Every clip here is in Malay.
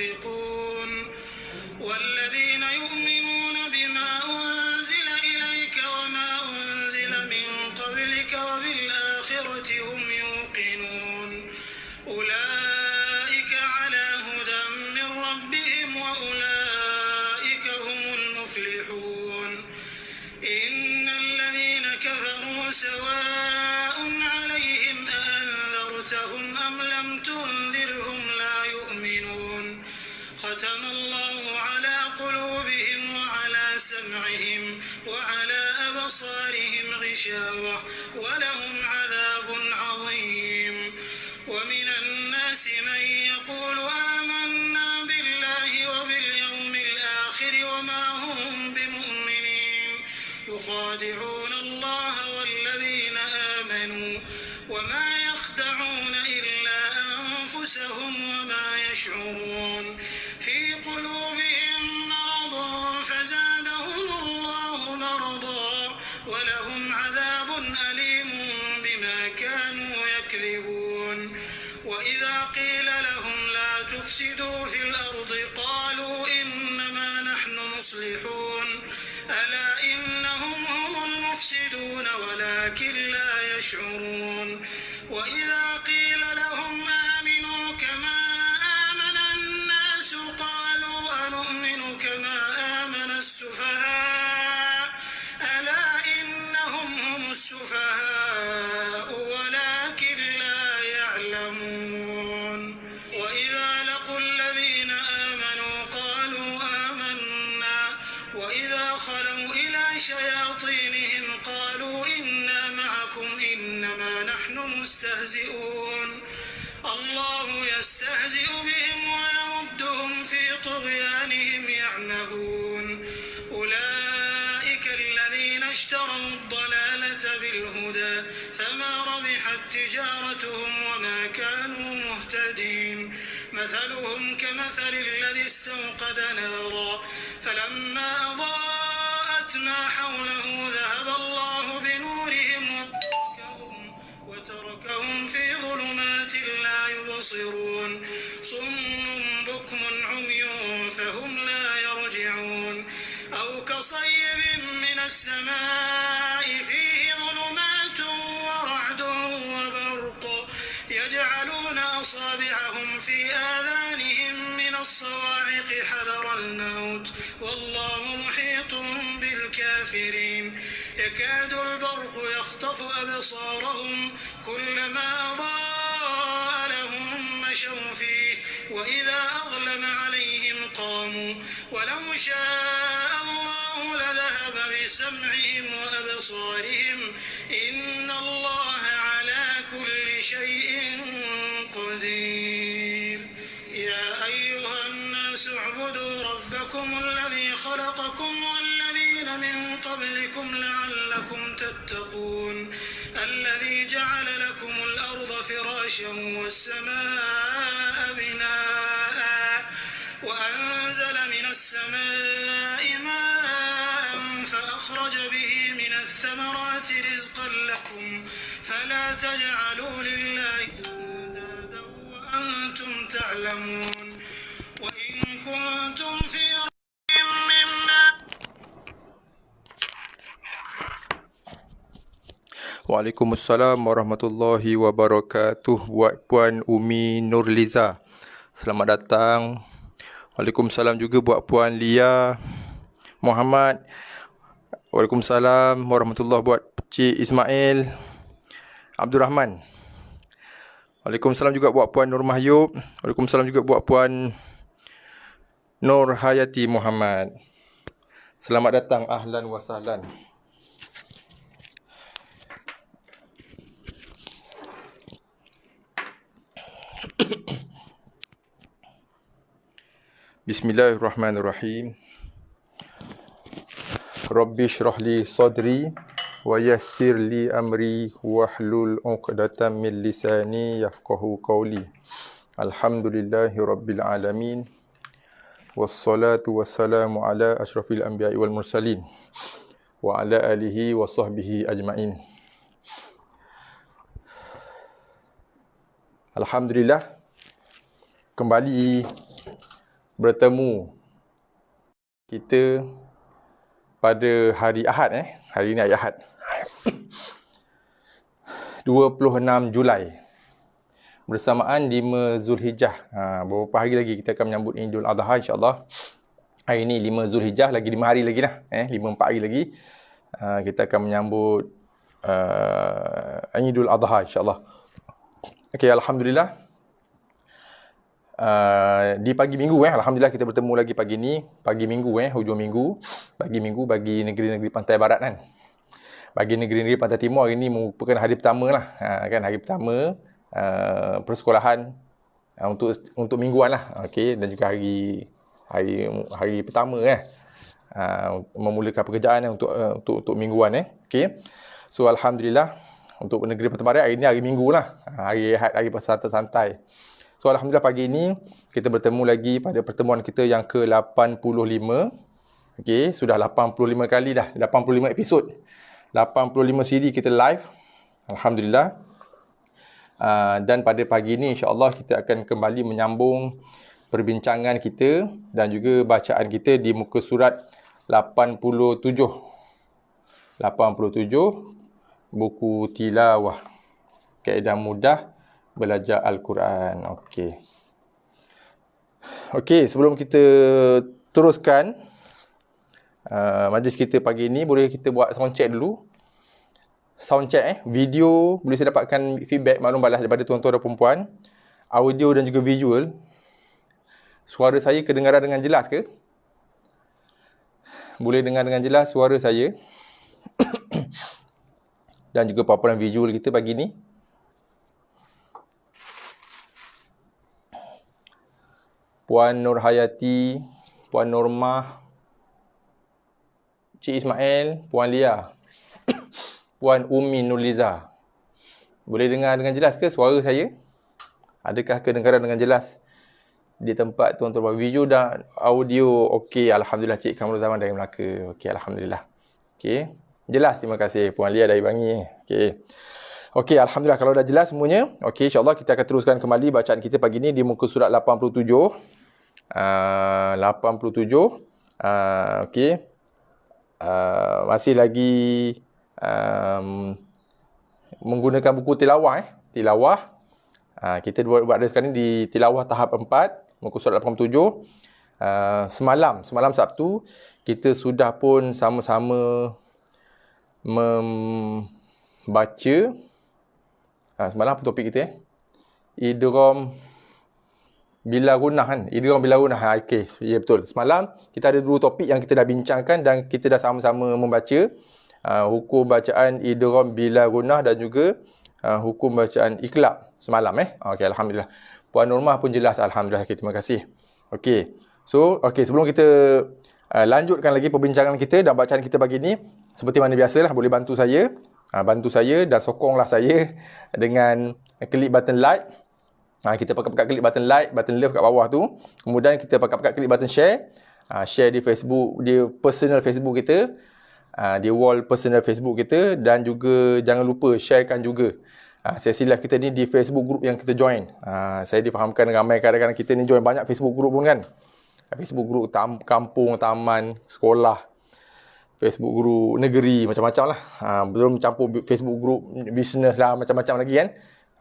ينفقون والذين يؤمنون بما أنزل إليك وما أنزل من قبلك وبالآخرة هم يوقنون أولئك على هدى من ربهم وأولئك هم المفلحون إن الذين كفروا سواء عليهم أأنذرتهم أم لم تنذرهم لا يؤمنون ختم الله على قلوبهم وعلى سمعهم وعلى أبصارهم غشاوة ولهم عذاب عظيم ومن الناس من يقول آمنا بالله وباليوم الآخر وما هم بمؤمنين يخادعون الله والذين آمنوا وما يخدعون إلا أنفسهم وما يشعرون في قلوبهم مرض فزادهم الله مرضا ولهم عذاب أليم بما كانوا يكذبون وإذا قيل لهم لا تفسدوا في الأرض قالوا إنما نحن مصلحون ألا إنهم هم المفسدون ولكن لا يشعرون وإذا قيل لهم آمنوا كما آمن الناس قالوا أنؤمن كما آمن السفهاء ألا إنهم هم السفهاء ولكن لا يعلمون وإذا لقوا الذين آمنوا قالوا آمنا وإذا خلوا إلى شياطينهم قالوا إنا معكم إنما نحن مستهزئون الله يستهزئ بهم ويمدهم في طغيانهم يعمهون أولئك الذين اشتروا الضلالة بالهدى فما ربحت تجارتهم وما كانوا مهتدين مثلهم كمثل الذي استوقد نارا فلما أضاءت ما حوله ذهب الله بنورهم وتركهم في ظلمات لا يبصرون صم بكم عمي فهم لا يرجعون أو كصيب من السماء فيه ظلمات ورعد وبرق يجعلون أصابعهم في آذانهم من الصواعق حذر الموت والله محيط بالكافرين يكاد البرق يخطف أبصارهم كلما أضاء لهم مشوا فيه وإذا أظلم عليهم قاموا ولو شاء الله لذهب بسمعهم وأبصارهم إن الله على كل شيء قدير يا أيها الناس اعبدوا ربكم الذي خلقكم والذين من قبلكم لعلكم تتقون الذي جعل لكم الأرض فراشا والسماء بناء وأنزل من السماء ماء فأخرج به من الثمرات رزقا لكم فلا تجعلوا لله أندادا وأنتم تعلمون وإن كنتم في ريب مما Waalaikumsalam warahmatullahi wabarakatuh. Buat Puan Umi Nurliza, selamat datang. Waalaikumsalam juga buat Puan Lia Muhammad. Waalaikumsalam warahmatullahi buat Cik Ismail Abdul Rahman. Waalaikumsalam juga buat Puan Nur Mahyub. Waalaikumsalam juga buat Puan Nur Hayati Muhammad. Selamat datang, ahlan wa sahlan. Bismillahirrahmanirrahim. Rabbi shrah li sadri wa yassir li amri wahlul 'uqdatam min lisani yafqahu qawli. Alhamdulillahi rabbil alamin. Wassalatu wassalamu ala asyrafil anbiya'i wal mursalin wa ala alihi wa sahbihi ajma'in. Alhamdulillah, kembali bertemu kita pada hari Ahad. Hari ini hari Ahad. 26 Julai. Bersamaan 5 Zulhijjah. Beberapa hari lagi kita akan menyambut Idul Adha insya-Allah. Hari ini 5 Zulhijjah, lagi 5 hari lagi lah. 5-4 hari lagi. Kita akan menyambut Idul Adha insya-Allah. Okey, alhamdulillah. Di pagi minggu alhamdulillah kita bertemu lagi pagi ni, pagi minggu hujung minggu, pagi minggu bagi negeri-negeri pantai barat kan. Bagi negeri-negeri pantai timur hari ni merupakan hari pertama lah, kan, hari pertama persekolahan untuk mingguan lah. Okey, dan juga hari pertama memulakan pekerjaan untuk mingguan Okey. So alhamdulillah untuk negeri pantai barat hari ni hari minggu lah, hari Ahad, hari santai-santai. So alhamdulillah pagi ini kita bertemu lagi pada pertemuan kita yang ke-85. Okey, sudah 85 kali dah, 85 episod. 85 siri kita live. Alhamdulillah. Dan pada pagi ini insya-Allah kita akan kembali menyambung perbincangan kita dan juga bacaan kita di muka surat 87. 87 buku tilawah. Kaedah mudah belajar Al-Quran. Okey, sebelum kita teruskan majlis kita pagi ini, boleh kita buat sound check dulu. Sound check video, boleh saya dapatkan feedback maklum balas daripada tuan-tuan dan perempuan. Audio dan juga visual. Suara saya kedengaran dengan jelas ke? Boleh dengar dengan jelas suara saya? Dan juga paparan visual kita pagi ni. Puan Nur Hayati, Puan Normah, Cik Ismail, Puan Lia, Puan Umi Nurliza. Boleh dengar dengan jelas ke suara saya? Adakah kedengaran dengan jelas di tempat tuan-tuan? Video dan audio okey, alhamdulillah. Cik Kamrul Zaman dari Melaka. Okey, alhamdulillah. Okey, jelas, terima kasih. Puan Lia dari Bangi. Okey, alhamdulillah kalau dah jelas semuanya. Okey, insya-Allah kita akan teruskan kembali bacaan kita pagi ni di muka surat 87. 87. Okey. Masih lagi menggunakan buku tilawah tilawah. Kita buat sekarang ni di tilawah tahap 4, muka surat 87. Semalam Sabtu kita sudah pun sama-sama membaca semalam apa topik kita idgham bila gunah kan? Idgham bila gunah. Okey, ya betul. Semalam kita ada 2 topik yang kita dah bincangkan dan kita dah sama-sama membaca. Hukum bacaan idgham bila gunah dan juga hukum bacaan iqlab semalam Okey, alhamdulillah. Puan Normah pun jelas, alhamdulillah. Okay, terima kasih. Okey. So, sebelum kita lanjutkan lagi perbincangan kita dan bacaan kita pagi ni, seperti mana biasalah boleh bantu saya dan sokonglah saya dengan klik button like. Kita pekat klik button like, button love kat bawah tu. Kemudian kita pekat klik button share. Share di Facebook, di personal Facebook kita. Di wall personal Facebook kita. Dan juga jangan lupa sharekan juga sesi live kita ni di Facebook group yang kita join. Saya difahamkan ramai kadang-kadang kita ni join banyak Facebook group pun kan. Facebook group kampung, taman, sekolah. Facebook group negeri, macam-macam lah. Belum campur Facebook group business lah, macam-macam lagi kan.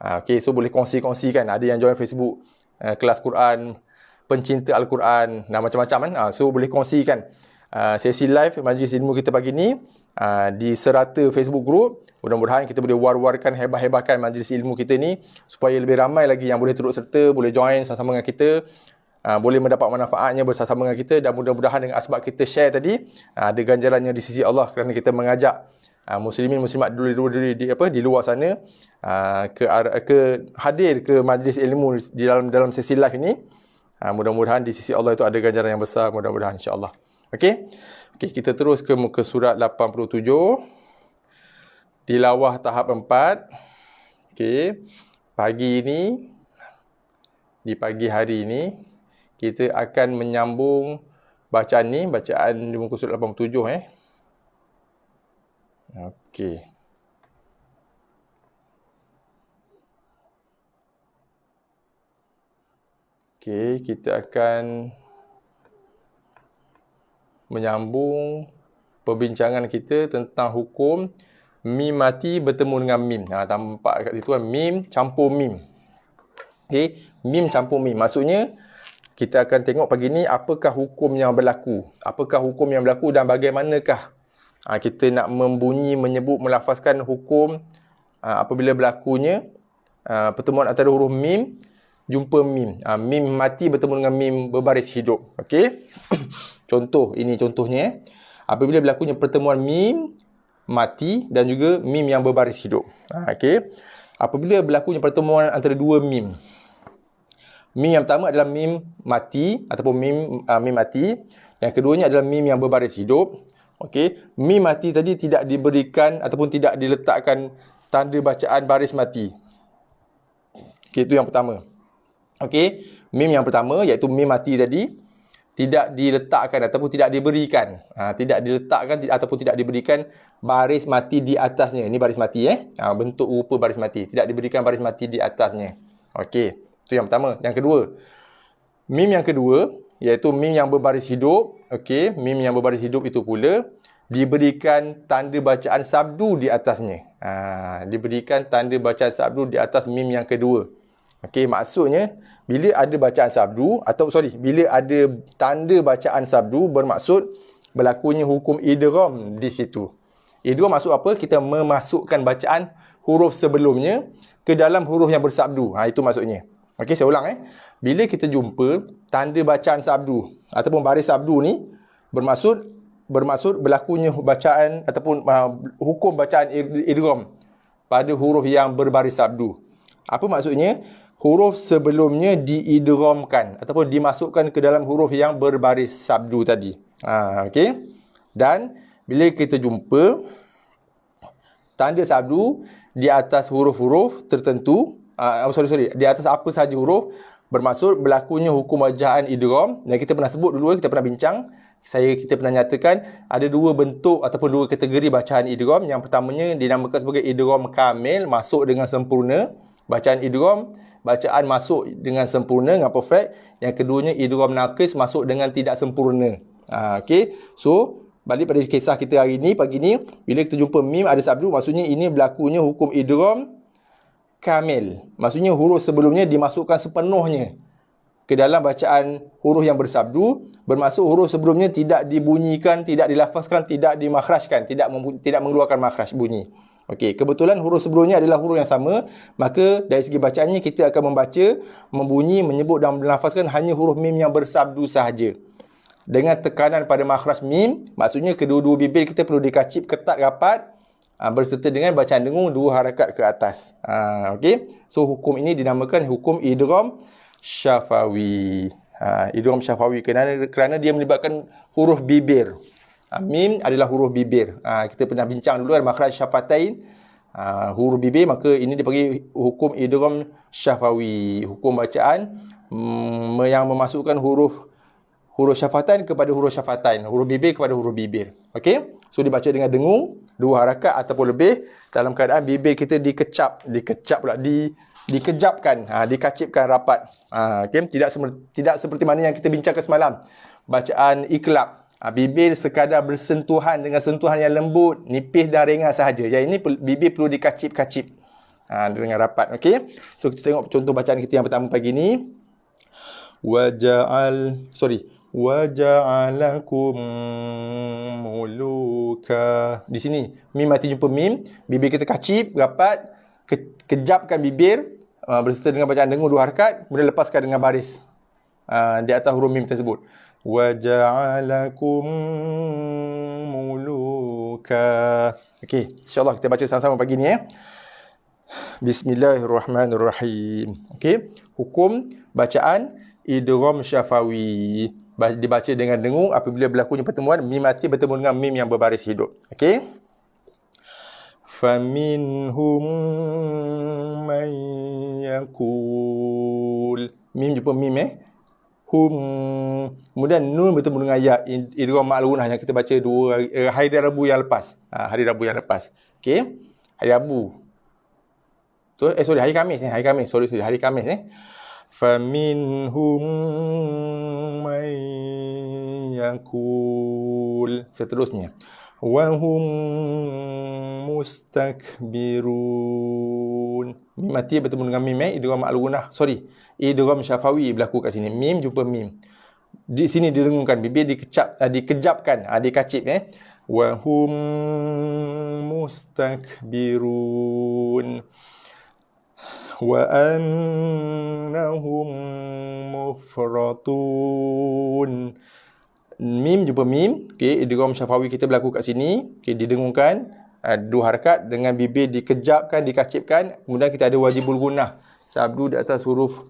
Okey, so boleh kongsi-kongsikan. Ada yang join Facebook kelas Quran, pencinta Al-Quran, macam-macam kan. So boleh kongsikan sesi live majlis ilmu kita pagi ni di serata Facebook group. Mudah-mudahan kita boleh war-warkan, hebat-hebatkan majlis ilmu kita ni supaya lebih ramai lagi yang boleh turut serta, boleh join sama-sama dengan kita, boleh mendapat manfaatnya bersama dengan kita. Dan mudah-mudahan dengan asbab kita share tadi, ada ganjarannya di sisi Allah kerana kita mengajak muslimin muslimat di luar sana hadir ke majlis ilmu di dalam sesi live ini. Mudah-mudahan di sisi Allah itu ada ganjaran yang besar, mudah-mudahan insya-Allah. Okey, kita terus ke muka surat 87 tilawah tahap 4. Okey, di pagi hari ini kita akan menyambung bacaan di muka surat 87 Okey. Okey, kita akan menyambung perbincangan kita tentang hukum mim mati bertemu dengan mim. Tampak kat situ kan, mim campur mim. Okey, mim campur mim. Maksudnya kita akan tengok pagi ni apakah hukum yang berlaku. Apakah hukum yang berlaku dan bagaimanakah kita nak membunyi, menyebut, melafazkan hukum apabila berlakunya pertemuan antara huruf mim jumpa mim. Mim mati bertemu dengan mim berbaris hidup. Okey. Contoh, ini contohnya. Apabila berlakunya pertemuan mim mati dan juga mim yang berbaris hidup. Okey. Apabila berlakunya pertemuan antara dua mim. Mim yang pertama adalah mim mati ataupun mim mati. Yang keduanya adalah mim yang berbaris hidup. Okey. Mim mati tadi tidak diberikan ataupun tidak diletakkan tanda bacaan baris mati. Okey, itu yang pertama. Okey, mim yang pertama iaitu mim mati tadi tidak diletakkan ataupun tidak diberikan. Tidak diletakkan ataupun tidak diberikan baris mati di atasnya. Ini baris mati bentuk rupa baris mati. Tidak diberikan baris mati di atasnya. Okey, itu yang pertama. Yang kedua, mim yang kedua iaitu mim yang berbaris hidup. Okey, mim yang berbaris hidup itu pula diberikan tanda bacaan sabdu di atasnya. Diberikan tanda bacaan sabdu di atas mim yang kedua. Okey, maksudnya bila ada bacaan sabdu bila ada tanda bacaan sabdu bermaksud berlakunya hukum idgham di situ. Idgham maksud apa? Kita memasukkan bacaan huruf sebelumnya ke dalam huruf yang bersabdu. Itu maksudnya. Okey, saya ulang Bila kita jumpa tanda bacaan sabdu ataupun baris sabdu ni bermaksud berlakunya bacaan ataupun hukum bacaan idgham pada huruf yang berbaris sabdu. Apa maksudnya? Huruf sebelumnya diidghamkan ataupun dimasukkan ke dalam huruf yang berbaris sabdu tadi. Okey. Dan bila kita jumpa tanda sabdu di atas huruf-huruf tertentu, di atas apa sahaja huruf, bermaksud berlakunya hukum bacaan idgham. Dan kita pernah sebut dulu, kita pernah bincang, kita pernah nyatakan ada dua bentuk ataupun dua kategori bacaan idgham. Yang pertamanya dinamakan sebagai idgham kamil, masuk dengan sempurna. Bacaan idgham, bacaan masuk dengan sempurna, dengan perfect. Yang keduanya idgham naqis, masuk dengan tidak sempurna. Okey. So, balik pada kisah kita hari ni, pagi ni, bila kita jumpa mim ada sabdu, maksudnya ini berlakunya hukum idgham kamil. Maksudnya huruf sebelumnya dimasukkan sepenuhnya ke dalam bacaan huruf yang bersabdu, bermaksud huruf sebelumnya tidak dibunyikan, tidak dilafazkan, tidak dimakhrajkan, tidak mengeluarkan makhraj bunyi. Okey, kebetulan huruf sebelumnya adalah huruf yang sama, maka dari segi bacaannya kita akan membaca, membunyi, menyebut dan melafazkan hanya huruf mim yang bersabdu sahaja. Dengan tekanan pada makhraj mim, maksudnya kedua-dua bibir kita perlu dikacip ketat rapat berserta dengan bacaan dengung 2 harakat ke atas. Okey. So hukum ini dinamakan hukum idgham syafawi. Idgham syafawi kerana dia melibatkan huruf bibir. Mim adalah huruf bibir. Kita pernah bincang dulu makhraj syafatain, huruf bibir, maka ini dipanggil hukum idgham syafawi. Hukum bacaan yang memasukkan huruf syafatan kepada huruf syafatan, huruf bibir kepada huruf bibir. Okey? So dibaca dengan dengung 2 harakat ataupun lebih dalam keadaan bibir kita dikejapkan, dikacipkan rapat. Okey? Tidak seperti mana yang kita bincangkan semalam. Bacaan iklab. Bibir sekadar bersentuhan dengan sentuhan yang lembut, nipis dan ringan sahaja. Yang ini bibir perlu dikacip-kacip dengan rapat. Okey? So kita tengok contoh bacaan kita yang pertama pagi ni. Waja'alakum muluka. Di sini mim mati jumpa mim, bibir kita kacip rapat, kejapkan bibir berserta dengan bacaan dengung 2 harakat, kemudian lepaskan dengan baris di atas huruf mim tersebut. Waja'alakum muluka. Okey, insya-Allah kita baca sama-sama pagi ni Bismillahirrahmanirrahim. Okey, hukum bacaan idgham syafawi dibaca dengan dengung apabila berlakunya pertemuan mim mati bertemu dengan mim yang berbaris hidup. Okey. Faminhum man yaqul. Mim jumpa mim Kemudian nun bertemu dengan ya, idgham ma'lunah yang kita baca hari Rabu yang lepas. Hari Rabu yang lepas. Okey. Hari Rabu. Hari Khamis. Hari Khamis. Faminhum man yaqul. Seterusnya. Wahum mustakbirun. Mim mati bertemu dengan mim, idgham al-gunah. Sorry, idgham syafawi berlaku kat sini. Mim jumpa mim. Di sini didengungkan, bibir dikejapkan, dikacip. Wahum mustakbirun. Wa annahum mufratun. Mim jumpa mim. Okay, idgham syafawi kita berlaku kat sini. Okay, didengungkan. Dua harakat dengan bibir dikejapkan, dikacipkan. Kemudian kita ada wajibul gunah. Sabdu di atas huruf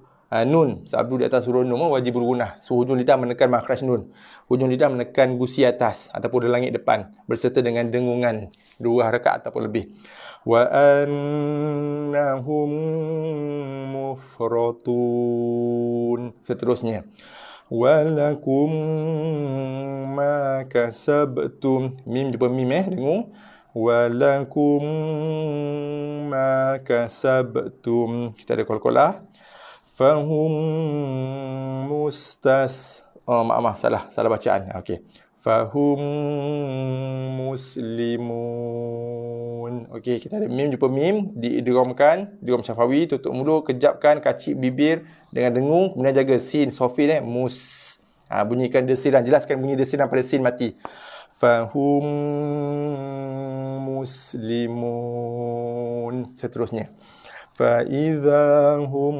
nun. Sabdu di atas huruf nun wajibul gunah. So, hujung lidah menekan makhraj nun. Hujung lidah menekan gusi atas ataupun langit depan. Berserta dengan dengungan. Dua harakat ataupun lebih. Wa annahum mufratun. Seterusnya. Walakum ma kasabtum. Mim jumpa mim, dengung. Walakum ma kasabtum. Kita ada qalqalah. Fahum maaf, salah bacaan. Okey. Fahum muslimun. Okey, kita ada mim jumpa mim, diidghamkan, idgham syafawi, tutup mulut, kejapkan, kacip bibir dengan dengung, kemudian jaga sin sofin mus. Bunyikan desiran, jelaskan bunyi desiran pada sin mati. Fahum muslimun. Seterusnya. Fa idzahum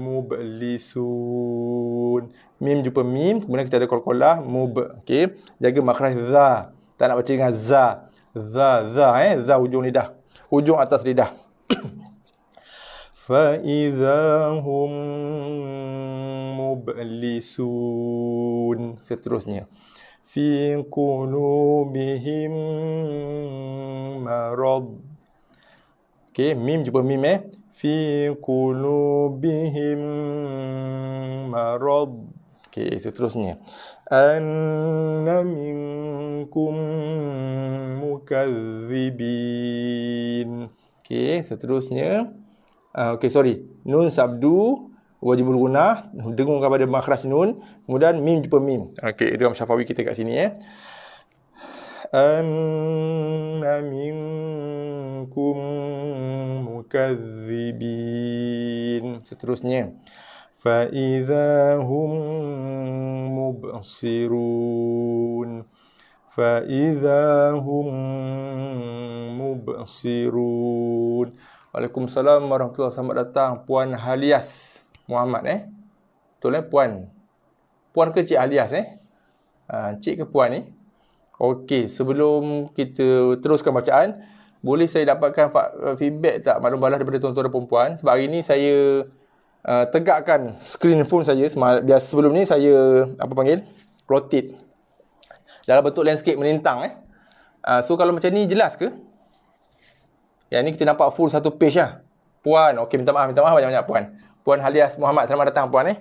mublisun. Mim jumpa mim, kemudian kita ada qalqalah mub. Okey, jaga makhraj za. Tak nak baca dengan za. Za hujung lidah. Hujung atas lidah. Fa idzahum mublisun. Seterusnya. Fi qulubihim marad. Okey, mim jumpa mim Fi qulubihim marad. Okey, seterusnya. Anna minkum mukadzibin. Okey, seterusnya. Nun sabdu wajibul gunah, dengung kepada makhraj nun, kemudian mim jumpa mim. Okey, idgham syafawi kita kat sini Anna minkum mukadzibin. Seterusnya. Fa idzahum mubsirun. Fa idzahum mubsirun. Waalaikumsalam warahmatullahi wabarakatuh. Selamat datang Puan Halias Muhammad Betul Puan? Puan ke Cik Halias Cik ke Puan ni? Okey, sebelum kita teruskan bacaan, boleh saya dapatkan feedback tak maklum balas daripada tuan-tuan dan perempuan? Sebab hari ni saya tegakkan screen phone saya. Biasa sebelum ni saya rotate dalam bentuk landscape melintang so kalau macam ni jelas ke? Yang ni kita nampak full satu page Puan, okey, minta maaf banyak-banyak Puan. Puan Halias Muhammad, selamat datang Puan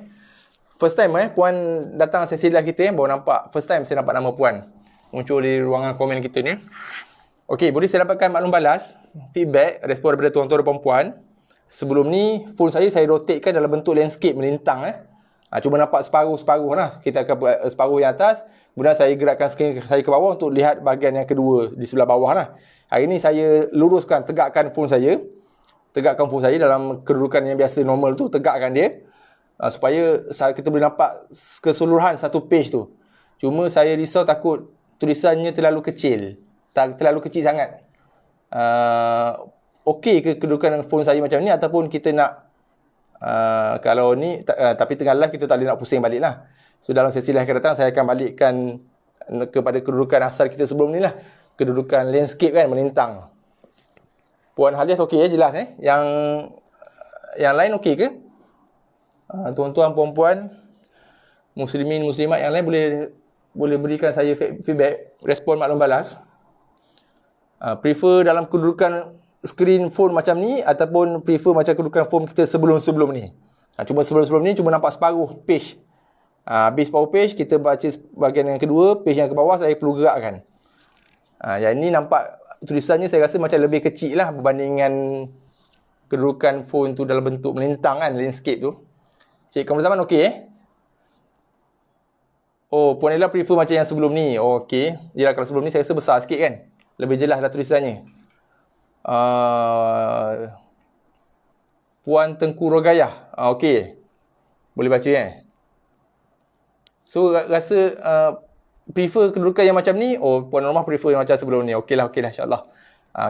First time Puan datang sesi live kita baru nampak. First time saya nampak nama Puan muncul di ruangan komen kita ni. Okey, boleh saya dapatkan maklum balas, feedback, respon daripada tuan-tuan dan perempuan. Sebelum ni phone saya rotatekan dalam bentuk landscape melintang Cuma nampak separuh-separuh lah. Kita akan buat separuh yang atas, kemudian saya gerakkan skrin saya ke bawah untuk lihat bahagian yang kedua di sebelah bawah lah. Hari ni saya luruskan, tegakkan phone saya dalam kedudukan yang biasa normal tu, tegakkan dia supaya kita boleh nampak keseluruhan satu page tu. Cuma saya risau takut tulisannya terlalu kecil. Tak terlalu kecil sangat. Okey ke kedudukan phone saya macam ni, ataupun kita nak kalau ni tapi tengah live kita tak boleh nak pusing balik lah. So dalam sesi live akan datang saya akan balikkan kepada kedudukan asal kita sebelum ni lah. Kedudukan landscape melintang. Puan Halias okey jelas Yang lain okey ke? Tuan-tuan, puan-puan, muslimin, muslimat yang lain boleh berikan saya feedback, respon maklum balas. Prefer dalam kedudukan screen phone macam ni ataupun prefer macam kedudukan phone kita sebelum-sebelum ni. Cuma sebelum-sebelum ni cuma nampak separuh page. Habis separuh page, kita baca bahagian yang kedua, page yang ke bawah saya perlu gerakkan. Yang ni nampak tulisannya saya rasa macam lebih kecil lah berbandingan kedudukan phone tu dalam bentuk melintang kan, landscape tu. Cik Kamal Zaman okey Oh, Puan Ella prefer macam yang sebelum ni. Oh, okey. Yalah, kalau sebelum ni saya rasa besar sikit kan. Lebih jelas lah tulisannya. Puan Tengku Rogayah. Okey. Boleh baca kan? So, rasa prefer kedudukan yang macam ni. Oh, Puan Rumah prefer yang macam sebelum ni. Okey lah insyaAllah.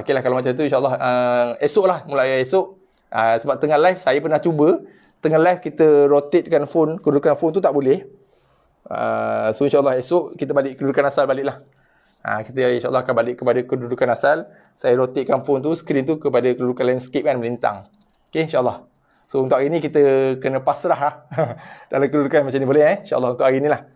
Okey lah, kalau macam tu insyaAllah. Esok lah, mulai esok. Sebab tengah live, saya pernah cuba. Tengah live kita rotatekan phone. Kedudukan phone tu tak boleh. So insyaAllah esok kita balik kedudukan asal balik lah. Kita insyaAllah akan balik kepada kedudukan asal. Saya rotatekan phone tu, skrin tu kepada kedudukan landscape kan, melintang. Okay, insyaAllah. So untuk hari ni kita kena pasrah lah. Dalam kedudukan macam ni boleh insyaAllah untuk hari ni lah.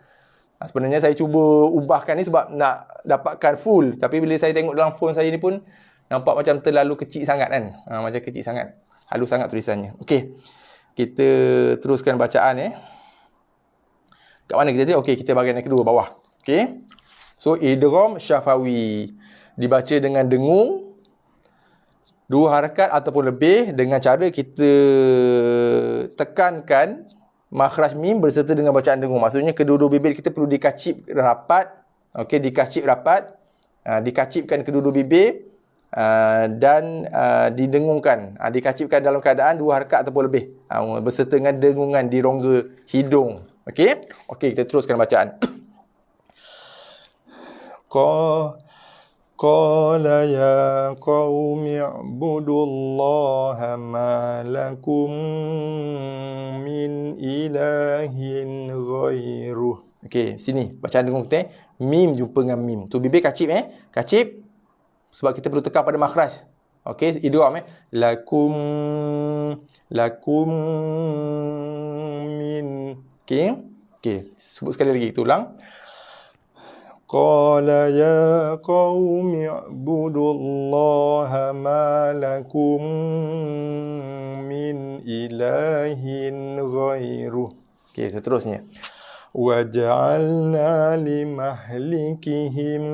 Sebenarnya saya cuba ubahkan ni sebab nak dapatkan full. Tapi bila saya tengok dalam phone saya ni pun nampak macam terlalu kecil sangat kan. Macam kecil sangat. Halus sangat tulisannya. Okay, kita teruskan bacaan Kat mana kita tadi? Okey, kita bahagian yang kedua bawah. Okey. So idgham syafawi dibaca dengan dengung 2 harakat ataupun lebih dengan cara kita tekankan makhraj mim berserta dengan bacaan dengung. Maksudnya kedua-dua bibir kita perlu dikacip rapat. Okey, dikacip rapat. Dikacipkan kedua-dua bibir dan didengungkan. Dikacipkan dalam keadaan 2 harakat ataupun lebih. Berserta dengan dengungan di rongga hidung. Okey, kita teruskan bacaan. Qala ya qaumi ibudullaha ma lakum min ilahin ghairuh. Okey, sini bacaan dengung kita. Mim jumpa dengan mim. Tu bibir kacip Kacip sebab kita perlu tekan pada makhraj. Okey, idgham lakum min. Okey, sebut sekali lagi, kita ulang. Qala ya qaumi ibudullaha ma lakum min ilahin ghairuh. Okey, seterusnya. Wa ja'alna limahlikihim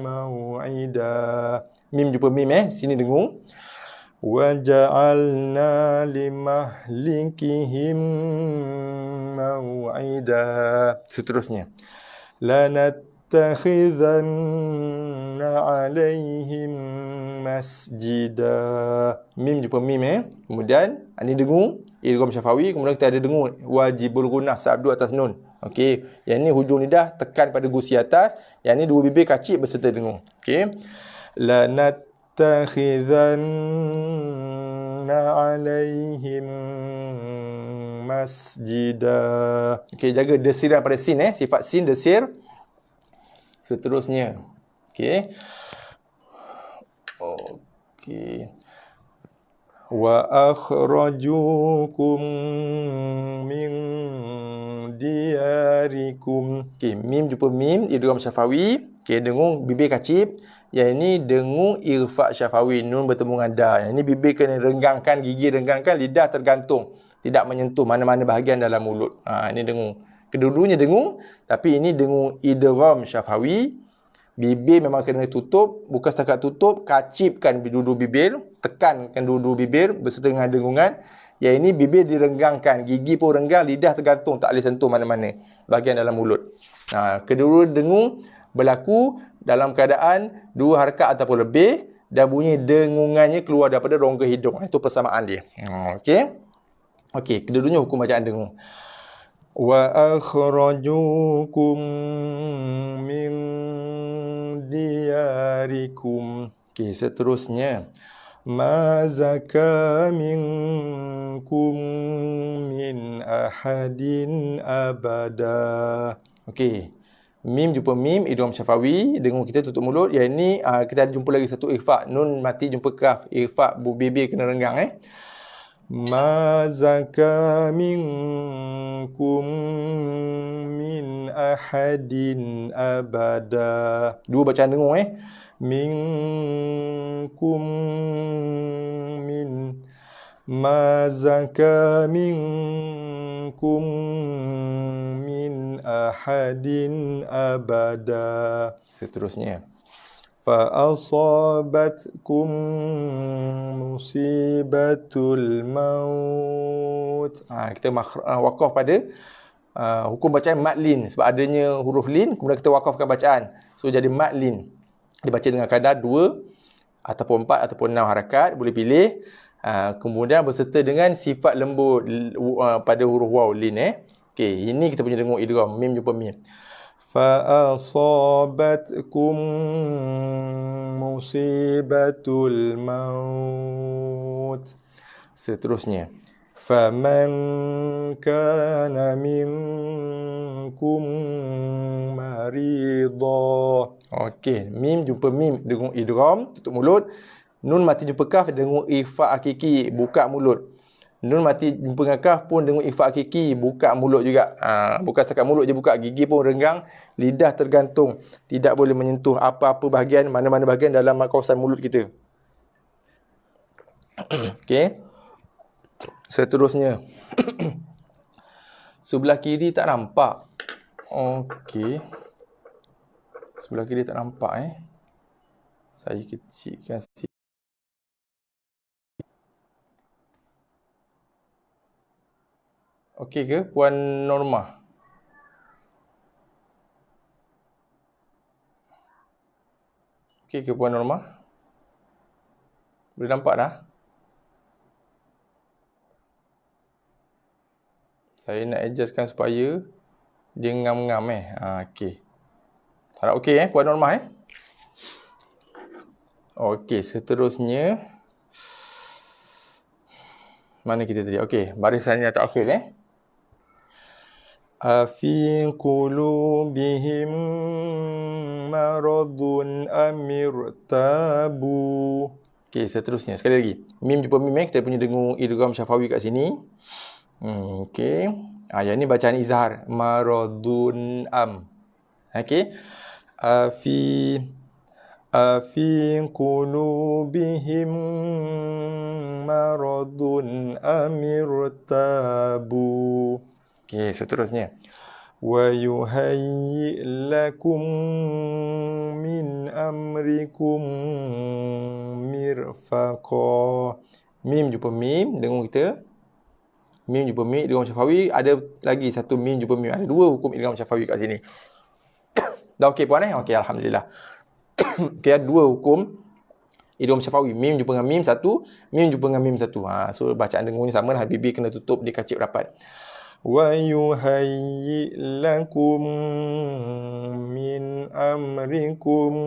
maw'ida. Mim jumpa mim sini dengung. Wa ja'alna limahlikihim maw'ida. Seterusnya. Lanattakhidhanna 'alaihim masjida. Mim jumpa mim Kemudian ini dengung, idgham syafawi, kemudian kita ada dengung wajibul gunnah sabdu atas nun. Okey, yang ni hujung lidah tekan pada gusi atas, yang ni dua bibir kacip berserta dengung. Okey. Lanattakhidhanna 'alaihim masjida. Okey, jaga desiran pada sin sifat sin desir. Seterusnya. Okey. Wa akhrajukum min diyarikum. Okey, mim jumpa mim, idgham syafawi. Okey, dengung bibir kacip. Yang ini dengung irfa' syafawi, nun bertemu dengan da. Yang ini bibir kena renggangkan, gigi renggangkan, lidah tergantung, tidak menyentuh mana-mana bahagian dalam mulut. Ini dengung. Kedua-duanya dengung, tapi ini dengung idgham syafawi. Bibir memang kena tutup, bukan setakat tutup, kacipkan dua-dua bibir, tekankan dua-dua bibir berserta dengan dengungan. Yang ini bibir direnggangkan, gigi pun renggang, lidah tergantung, tak boleh sentuh mana-mana bahagian dalam mulut. Kedua dengung berlaku dalam keadaan 2 harakat ataupun lebih dan bunyi dengungannya keluar daripada rongga hidung. Itu persamaan dia. Okey, kedua-duanya hukum bacaan dengung. Wa akhrajukum min diyarikum. Okey, seterusnya. Ma zaka minkum min ahadin abada. Okey. Mim jumpa mim, idgham syafawi, dengung kita tutup mulut. Yang ini kita jumpa lagi satu ikhfa'. Nun mati jumpa kaf. Ikhfa' bibir kena renggang Ma zaka minkum min ahadin abada. Dua bacaan dengung minkum min. Ma zaka minkum min ahadin abada. Seterusnya. فأصابتكم مصيبة الموت. Kita wakaf pada hukum bacaan mad lin. Sebab adanya huruf lin, kemudian kita wakafkan bacaan. So jadi mad lin. Dibaca dengan kadar 2 ataupun 4 ataupun 6 harakat. Boleh pilih. Kemudian berserta dengan sifat lembut pada huruf waw lin. Okey, ini kita punya dengung idgham. Mim jumpa mim. فأصابتكم مصيبة الموت. Seterusnya, فمن كان منكم مريضا. Okey, mim jumpa mim dengung idgham, tutup mulut. Nun mati jumpa kaf dengung ifa hakiki, buka mulut. Nun mati jumpa dengan kaf pun dengung ifa hakiki, buka mulut juga. Bukan setakat mulut je buka, gigi pun renggang, lidah tergantung, tidak boleh menyentuh apa-apa bahagian, mana-mana bahagian dalam kawasan mulut kita. Okey. Seterusnya. Sebelah kiri tak nampak. Okey. Sebelah kiri tak nampak Saya kecilkan sikit. Okey ke Puan Norma? Okey ke Puan Norma? Boleh nampak dah? Saya nak adjustkan supaya dia ngam-ngam okey. Tak nak okey Puan Norma Okey, seterusnya mana kita tadi? Okey, barisannya tak akhir Afi qulubihim maradun amirtabu. Okey, seterusnya sekali lagi. Mim jumpa mim kita punya dengung idgham syafawi kat sini. Okey. Yang ni bacaan izhar. Maradun am. Okey. Afi qulubihim maradun amirtabu. Okey, seterusnya. Wa yuhayyi lakum min amrikum mirfaqa. Mim jumpa mim, dengung kita. Mim jumpa mim, idgham syafawi. Ada lagi satu mim jumpa mim. Ada dua hukum idgham syafawi kat sini. Dah okey puan Okey, alhamdulillah. Okey, ada dua hukum idgham syafawi. Mim jumpa dengan mim satu, mim jumpa dengan mim satu. So bacaan dengungnya sama, bibir kena tutup, dikacip rapat. Wa yuhayyi lakum min amrikum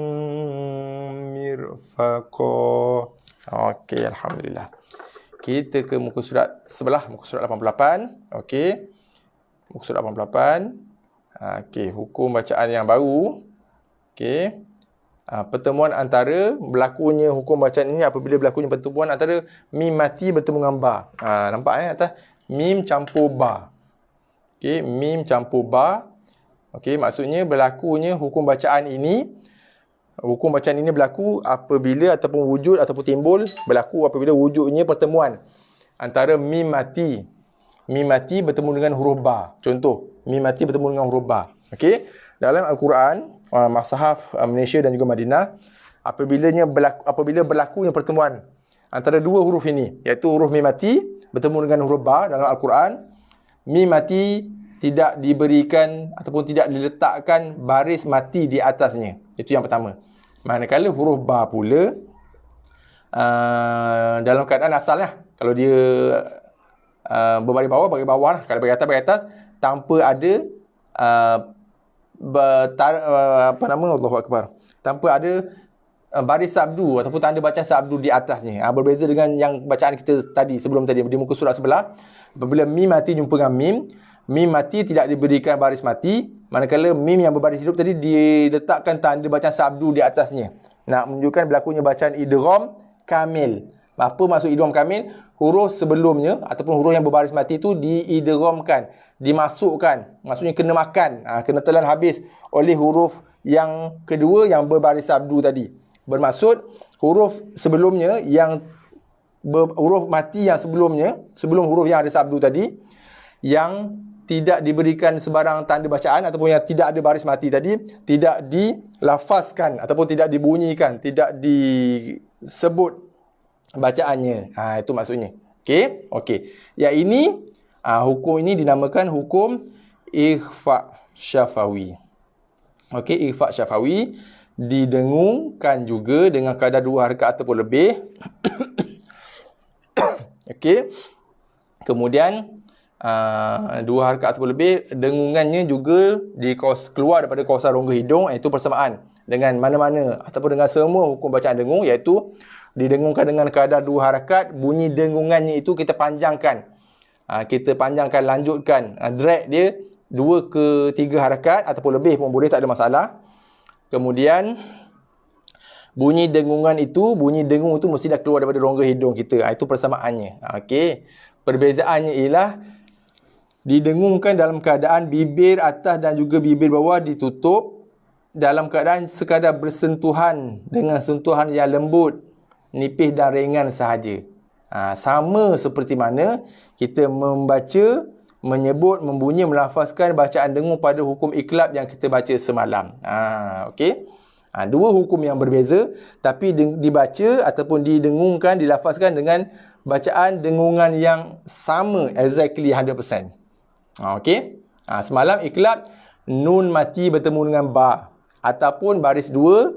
mirfaqa. Okey, alhamdulillah. Kita ke muka surat sebelah, muka surat 88. Okey. Muka surat 88. Okey, hukum bacaan yang baru. Okey. Pertemuan antara berlakunya hukum bacaan ini apabila berlakunya pertemuan antara mim mati bertemu dengan ba. Nampak atas mim campur ba. Okey, mim campur ba. Okey, maksudnya berlakunya hukum bacaan ini. Hukum bacaan ini berlaku apabila ataupun wujud ataupun timbul berlaku apabila wujudnya pertemuan antara mim mati. Mim mati bertemu dengan huruf ba. Contoh, mim mati bertemu dengan huruf ba. Okey, dalam Al-Quran, Mushaf Malaysia dan juga Madinah, apabila berlakunya pertemuan antara dua huruf ini, iaitu huruf mim mati bertemu dengan huruf ba dalam Al-Quran, mim mati tidak diberikan ataupun tidak diletakkan baris mati di atasnya. Itu yang pertama. Manakala huruf ba pula dalam keadaan asalnya, kalau dia berbaris bawah, baris bawah lah. Kalau baris atas tanpa ada Allahu Akbar, tanpa ada baris sabdu ataupun tanda bacaan sabdu di atasnya. Berbeza dengan yang bacaan kita tadi, sebelum tadi di muka surat sebelah. Apabila mim mati jumpa dengan mim mati tidak diberikan baris mati, manakala mim yang berbaris hidup tadi diletakkan tanda bacaan sabdu di atasnya. Nak menunjukkan berlakunya bacaan idgham kamil. Apa maksud idgham kamil? Huruf sebelumnya ataupun huruf yang berbaris mati itu diidghamkan, dimasukkan. Maksudnya kena makan, kena telan habis oleh huruf yang kedua yang berbaris sabdu tadi. Bermaksud huruf sebelumnya yang huruf mati yang sebelumnya, sebelum huruf yang ada sabdu tadi, yang tidak diberikan sebarang tanda bacaan ataupun yang tidak ada baris mati tadi, tidak dilafazkan ataupun tidak dibunyikan, tidak disebut bacaannya. Itu maksudnya. Okey. Yang ini hukum ini dinamakan hukum ikhfa syafawi. Okey, ikhfa syafawi didengungkan juga dengan kadar 2 harakat ataupun lebih. Okey. Kemudian 2 harakat ataupun lebih, dengungannya juga keluar daripada kawasan rongga hidung, iaitu persamaan dengan mana-mana ataupun dengan semua hukum bacaan dengung, iaitu didengungkan dengan kadar 2 harakat, bunyi dengungannya itu kita panjangkan. Lanjutkan, drag dia 2 ke 3 harakat ataupun lebih pun boleh, tak ada masalah. Kemudian bunyi dengung itu mesti dah keluar daripada rongga hidung kita. Itu persamaannya. Okey. Perbezaannya ialah didengungkan dalam keadaan bibir atas dan juga bibir bawah ditutup dalam keadaan sekadar bersentuhan dengan sentuhan yang lembut, nipis dan ringan sahaja. Sama seperti mana kita membaca, menyebut, membunyi, melafazkan bacaan dengung pada hukum iklab yang kita baca semalam. Okey. 2 hukum yang berbeza, tapi dibaca ataupun didengungkan, dilafazkan dengan bacaan dengungan yang sama, exactly 100%. Okey. Semalam iklab nun mati bertemu dengan ba, ataupun baris 2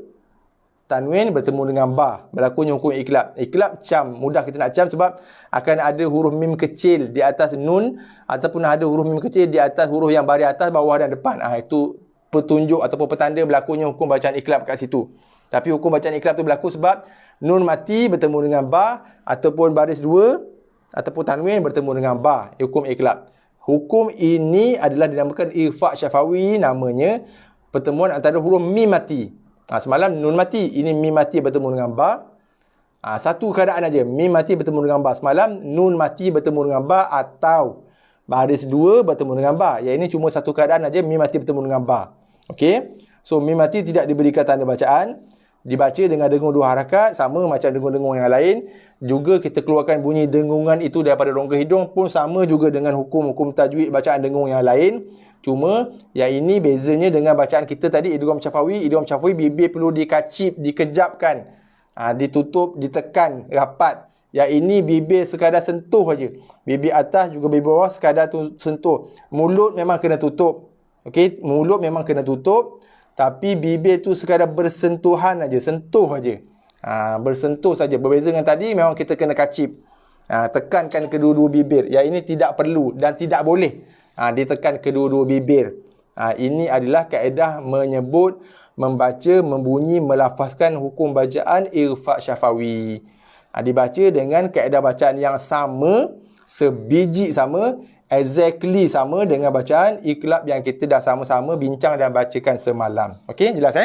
tanwin bertemu dengan ba, berlakunya hukum iklab. Iklab cam, mudah kita nak cam sebab akan ada huruf mim kecil di atas nun ataupun ada huruf mim kecil di atas huruf yang baris atas, bawah dan depan. Itu petunjuk ataupun petanda berlakunya hukum bacaan iklab kat situ. Tapi hukum bacaan iklab tu berlaku sebab nun mati bertemu dengan ba ataupun baris 2 ataupun tanwin bertemu dengan ba, hukum iklab. Hukum ini adalah dinamakan ikhfa syafawi, namanya pertemuan antara huruf mim mati. Semalam nun mati, ini mim mati bertemu dengan ba. Satu keadaan aja, mim mati bertemu dengan ba. Semalam nun mati bertemu dengan ba atau baris 2 bertemu dengan ba. Yang ini cuma satu keadaan aja, mim mati bertemu dengan ba. Okey. So mim mati tidak diberikan tanda bacaan, dibaca dengan dengung 2 harakat, sama macam dengung-dengung yang lain. Juga kita keluarkan bunyi dengungan itu daripada rongga hidung pun sama juga dengan hukum-hukum tajwid bacaan dengung yang lain. Cuma yang ini bezanya dengan bacaan kita tadi idgham syafawi. Idgham syafawi bibir perlu dikacip, dikejapkan, ditutup, ditekan rapat. Yang ini bibir sekadar sentuh saja. Bibir atas juga bibir bawah sekadar sentuh. Mulut memang kena tutup. Okey, mulut memang kena tutup, tapi bibir tu sekadar bersentuhan aja, sentuh aja. Bersentuh saja. Berbeza dengan tadi memang kita kena kacip. Tekankan kedua-dua bibir. Yang ini tidak perlu dan tidak boleh ditekan kedua-dua bibir. Ini adalah kaedah menyebut, membaca, membunyi, melafazkan hukum bacaan ikhfa syafawi. Dibaca dengan kaedah bacaan yang sama, sebiji sama, exactly sama dengan bacaan iklab yang kita dah sama-sama bincang dan bacakan semalam. Okey, jelas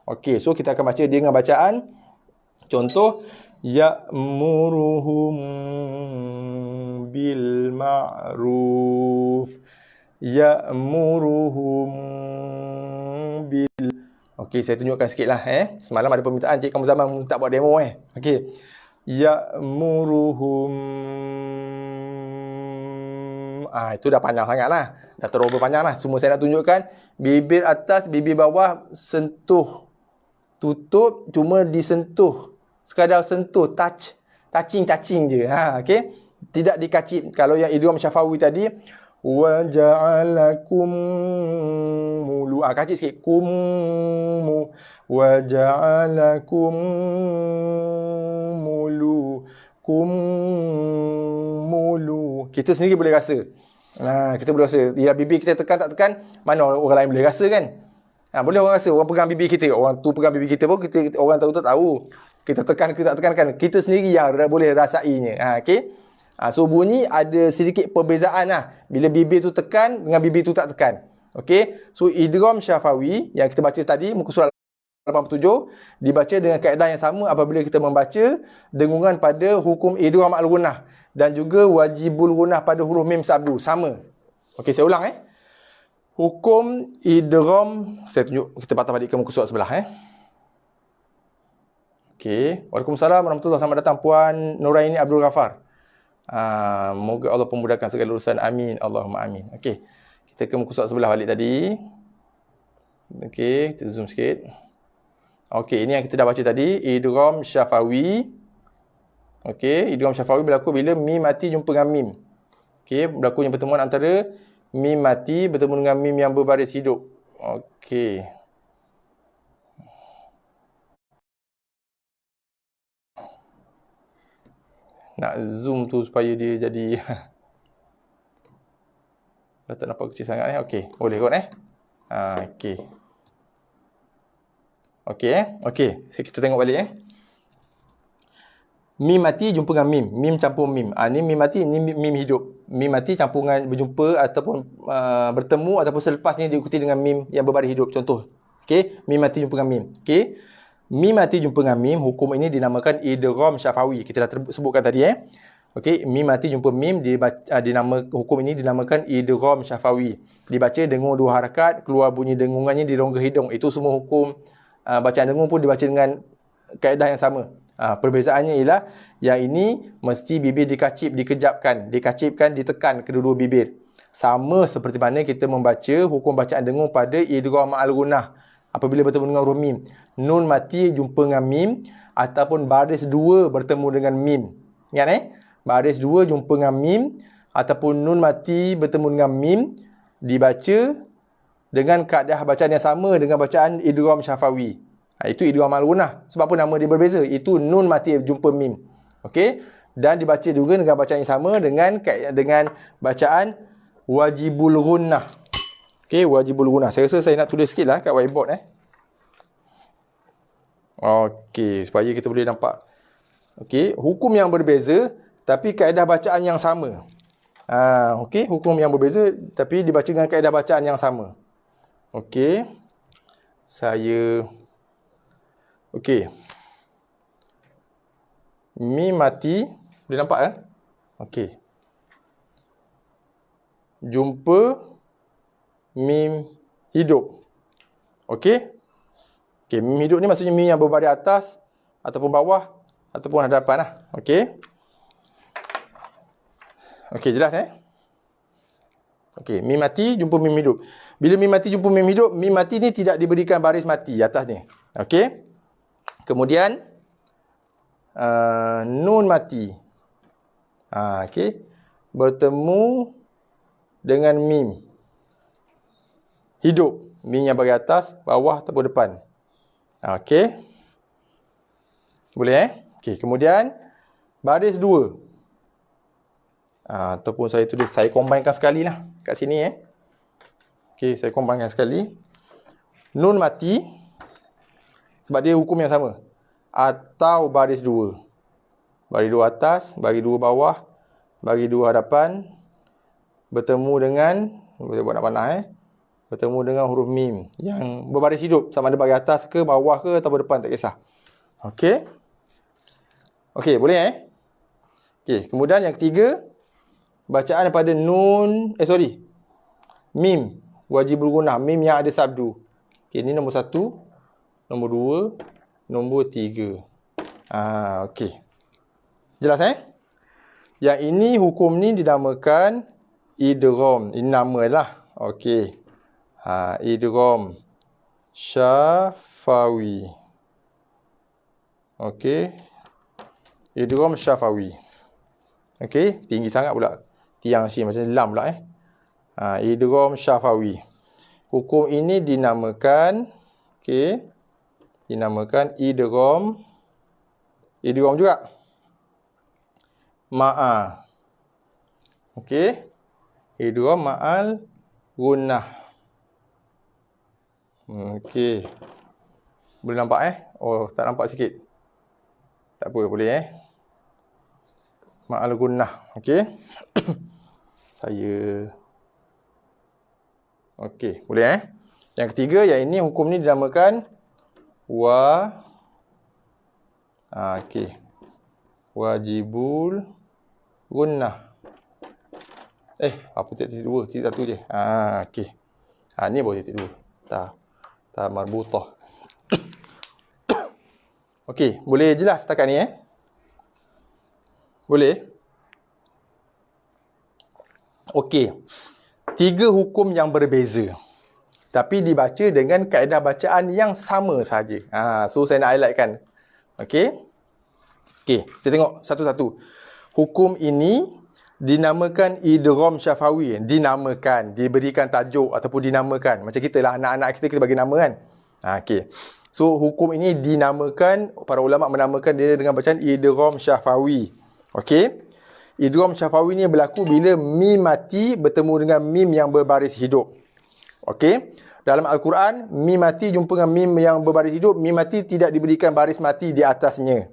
Okey, so kita akan baca dengan bacaan. Contoh, ya'muruhum bil ma'ruf. Ya'muruhum bil. Okey, saya tunjukkan sikitlah Semalam ada permintaan Cik Kamu Zaman tak buat demo Okey. Ya'muruhum. Itu dah panjang sangatlah. Dah terlalu panjanglah. Semua saya nak tunjukkan bibir atas, bibir bawah sentuh. Tutup, cuma disentuh. Sekadar sentuh, touching je. Okey. Tidak dikacip. Kalau yang idgham syafawi tadi, wa ja'alakum mulu. Kacip sikit. Kum wa ja'alakum mulu. Kum mulu. Kita sendiri boleh rasa. Kita boleh rasa. Ya, bibir kita tekan tak tekan, mana orang lain boleh rasa kan? Boleh orang rasa. Orang pegang bibir kita. Orang tu pegang bibir kita pun orang tahu. Kita tekan ke tak tekankan. Kita sendiri yang boleh rasainya. Okey. So bunyi ada sedikit perbezaan bila bibir tu tekan dengan bibir tu tak tekan. Okey. So idgham syafawi yang kita baca tadi muka surat 87 dibaca dengan kaedah yang sama apabila kita membaca dengungan pada hukum idgham al-ghunnah dan juga wajibul ghunnah pada huruf mim sabdu. Sama. Okey, saya ulang Hukum idgham, saya tunjuk, kita patah balik ke muka surat sebelah Okey. Waalaikumsalam warahmatullahi wabarakatuh. Selamat datang Puan Nuraini Abdul Ghafar. Moga Allah pemudahkan segala urusan. Amin. Allahumma amin. Okey. Kita ke muka surat sebelah balik tadi. Okey, kita zoom sikit. Okey, ini yang kita dah baca tadi, idgham syafawi. Okey, idgham syafawi berlaku bila mim mati jumpa dengan mim. Okey, berlakunya pertemuan antara mim mati bertemu dengan mim yang berbaris hidup. Okey. Nak zoom tu supaya dia jadi dah tak nampak kecil sangat Okey, boleh kot okey. Okey Okey, kita tengok balik Mim mati jumpa dengan mim. Mim campur mim. Ni mim mati, ni mim hidup. Mim mati campuran berjumpa ataupun bertemu ataupun selepasnya diikuti dengan mim yang berbaris hidup. Contoh. Okey, mim mati jumpa dengan mim. Okey. Mim mati jumpa dengan mim, hukum ini dinamakan idgham syafawi. Kita dah sebutkan tadi Okey, mim mati jumpa mim hukum ini dinamakan idgham syafawi. Dibaca dengung 2 harakat, keluar bunyi dengungannya di rongga hidung. Itu semua hukum bacaan dengung pun dibaca dengan kaedah yang sama. Perbezaannya ialah yang ini mesti bibir dikejapkan, ditekan kedua-dua bibir. Sama seperti mana kita membaca hukum bacaan dengung pada idgham ma'al gunnah apabila bertemu dengan huruf mim. Nun mati jumpa dengan mim ataupun baris 2 bertemu dengan mim. Ingat baris 2 jumpa dengan mim ataupun nun mati bertemu dengan mim dibaca dengan kaedah bacaan yang sama dengan bacaan idgham syafawi. Itu idgham ma'al gunnah. Sebab apa nama dia berbeza? Itu nun mati jumpa mim. Okey? Dan dibaca juga dengan bacaan yang sama dengan bacaan wajibul gunnah. Okey, wajibul gunnah. Saya rasa saya nak tulis sikitlah kat whiteboard Okey, supaya kita boleh nampak. Okey, hukum yang berbeza tapi kaedah bacaan yang sama. Okey, hukum yang berbeza tapi dibaca dengan kaedah bacaan yang sama. Okey. Okey. Mim mati, boleh nampak Okey. Jumpa mim hidup. Okey? Okey, mim hidup ni maksudnya mim yang berbaris atas ataupun bawah ataupun hadapan Okey? Okey, jelas Okey, mim mati jumpa mim hidup. Bila mim mati jumpa mim hidup, mim mati ni tidak diberikan baris mati atas ni. Okey? Kemudian nun mati. Okey. Bertemu dengan mim hidup. Mim yang bagi atas, bawah ataupun depan. Okey. Boleh Okey, kemudian baris 2. Ataupun saya combinekan sekali lah kat sini Okey, saya combinekan sekali. Nun mati sebab dia hukum yang sama. Atau baris 2. Baris 2 atas, baris 2 bawah, baris 2 hadapan. Bertemu dengan, kita buat nak panah bertemu dengan huruf mim yang berbaris hidup. Sama ada baris atas ke, bawah ke, atau depan, tak kisah. Okey. Okey, boleh Okey, kemudian yang ketiga, bacaan daripada mim. Wajibul gunnah. Mim yang ada sabdu. Okey, ini nombor 1. Nombor 2, nombor 3. Okey. Jelas Yang ini hukum ni dinamakan idgham. Ini namalah. Okey. Idgham syafawi. Okey. Idgham syafawi. Okey, tinggi sangat pula. Tiang sini macam lam pula idgham syafawi. Hukum ini dinamakan idgham juga ma'a. Okey. Idgham ma'al gunnah. Okey. Boleh nampak Oh, tak nampak sikit. Tak apa, boleh ma'al gunnah. Okey. Okey, boleh Yang ketiga, yang ini hukum ni dinamakan wajibul gunnah. Apa titik 2? Titik 1 je. Okey. Ni baru titik 2. Ta marbutah. Okey, boleh jelas setakat ni Boleh? Okey. 3 hukum yang berbeza. Tapi dibaca dengan kaedah bacaan yang sama saja. So saya nak highlightkan. Okey. Okey, kita tengok satu-satu. Hukum ini dinamakan idgham syafawi. Dinamakan, diberikan tajuk ataupun dinamakan. Macam kita lah, anak-anak kita bagi nama kan. Okey. So hukum ini dinamakan, para ulama menamakan dia dengan bacaan idgham syafawi. Okey. Idgham syafawi ni berlaku bila mim mati bertemu dengan mim yang berbaris hidup. Okey. Dalam Al-Quran, mim mati jumpa dengan mim yang berbaris hidup, mim mati tidak diberikan baris mati di atasnya.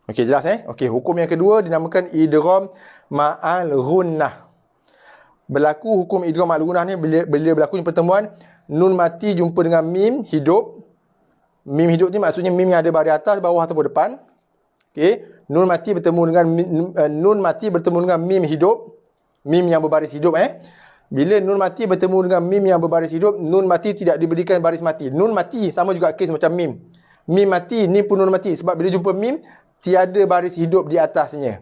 Okey, jelas Okey, hukum yang kedua dinamakan idgham ma'al ghunnah. Berlaku hukum idgham ma'al ghunnah ni bila berlaku pertemuan nun mati jumpa dengan mim hidup. Mim hidup ni maksudnya mim yang ada baris atas, bawah ataupun depan. Okey, nun mati bertemu dengan mim hidup, mim yang berbaris hidup Bila nun mati bertemu dengan mim yang berbaris hidup, nun mati tidak diberikan baris mati. Nun mati sama juga kes macam mim. Mim mati, ni pun nun mati. Sebab bila jumpa mim, tiada baris hidup di atasnya.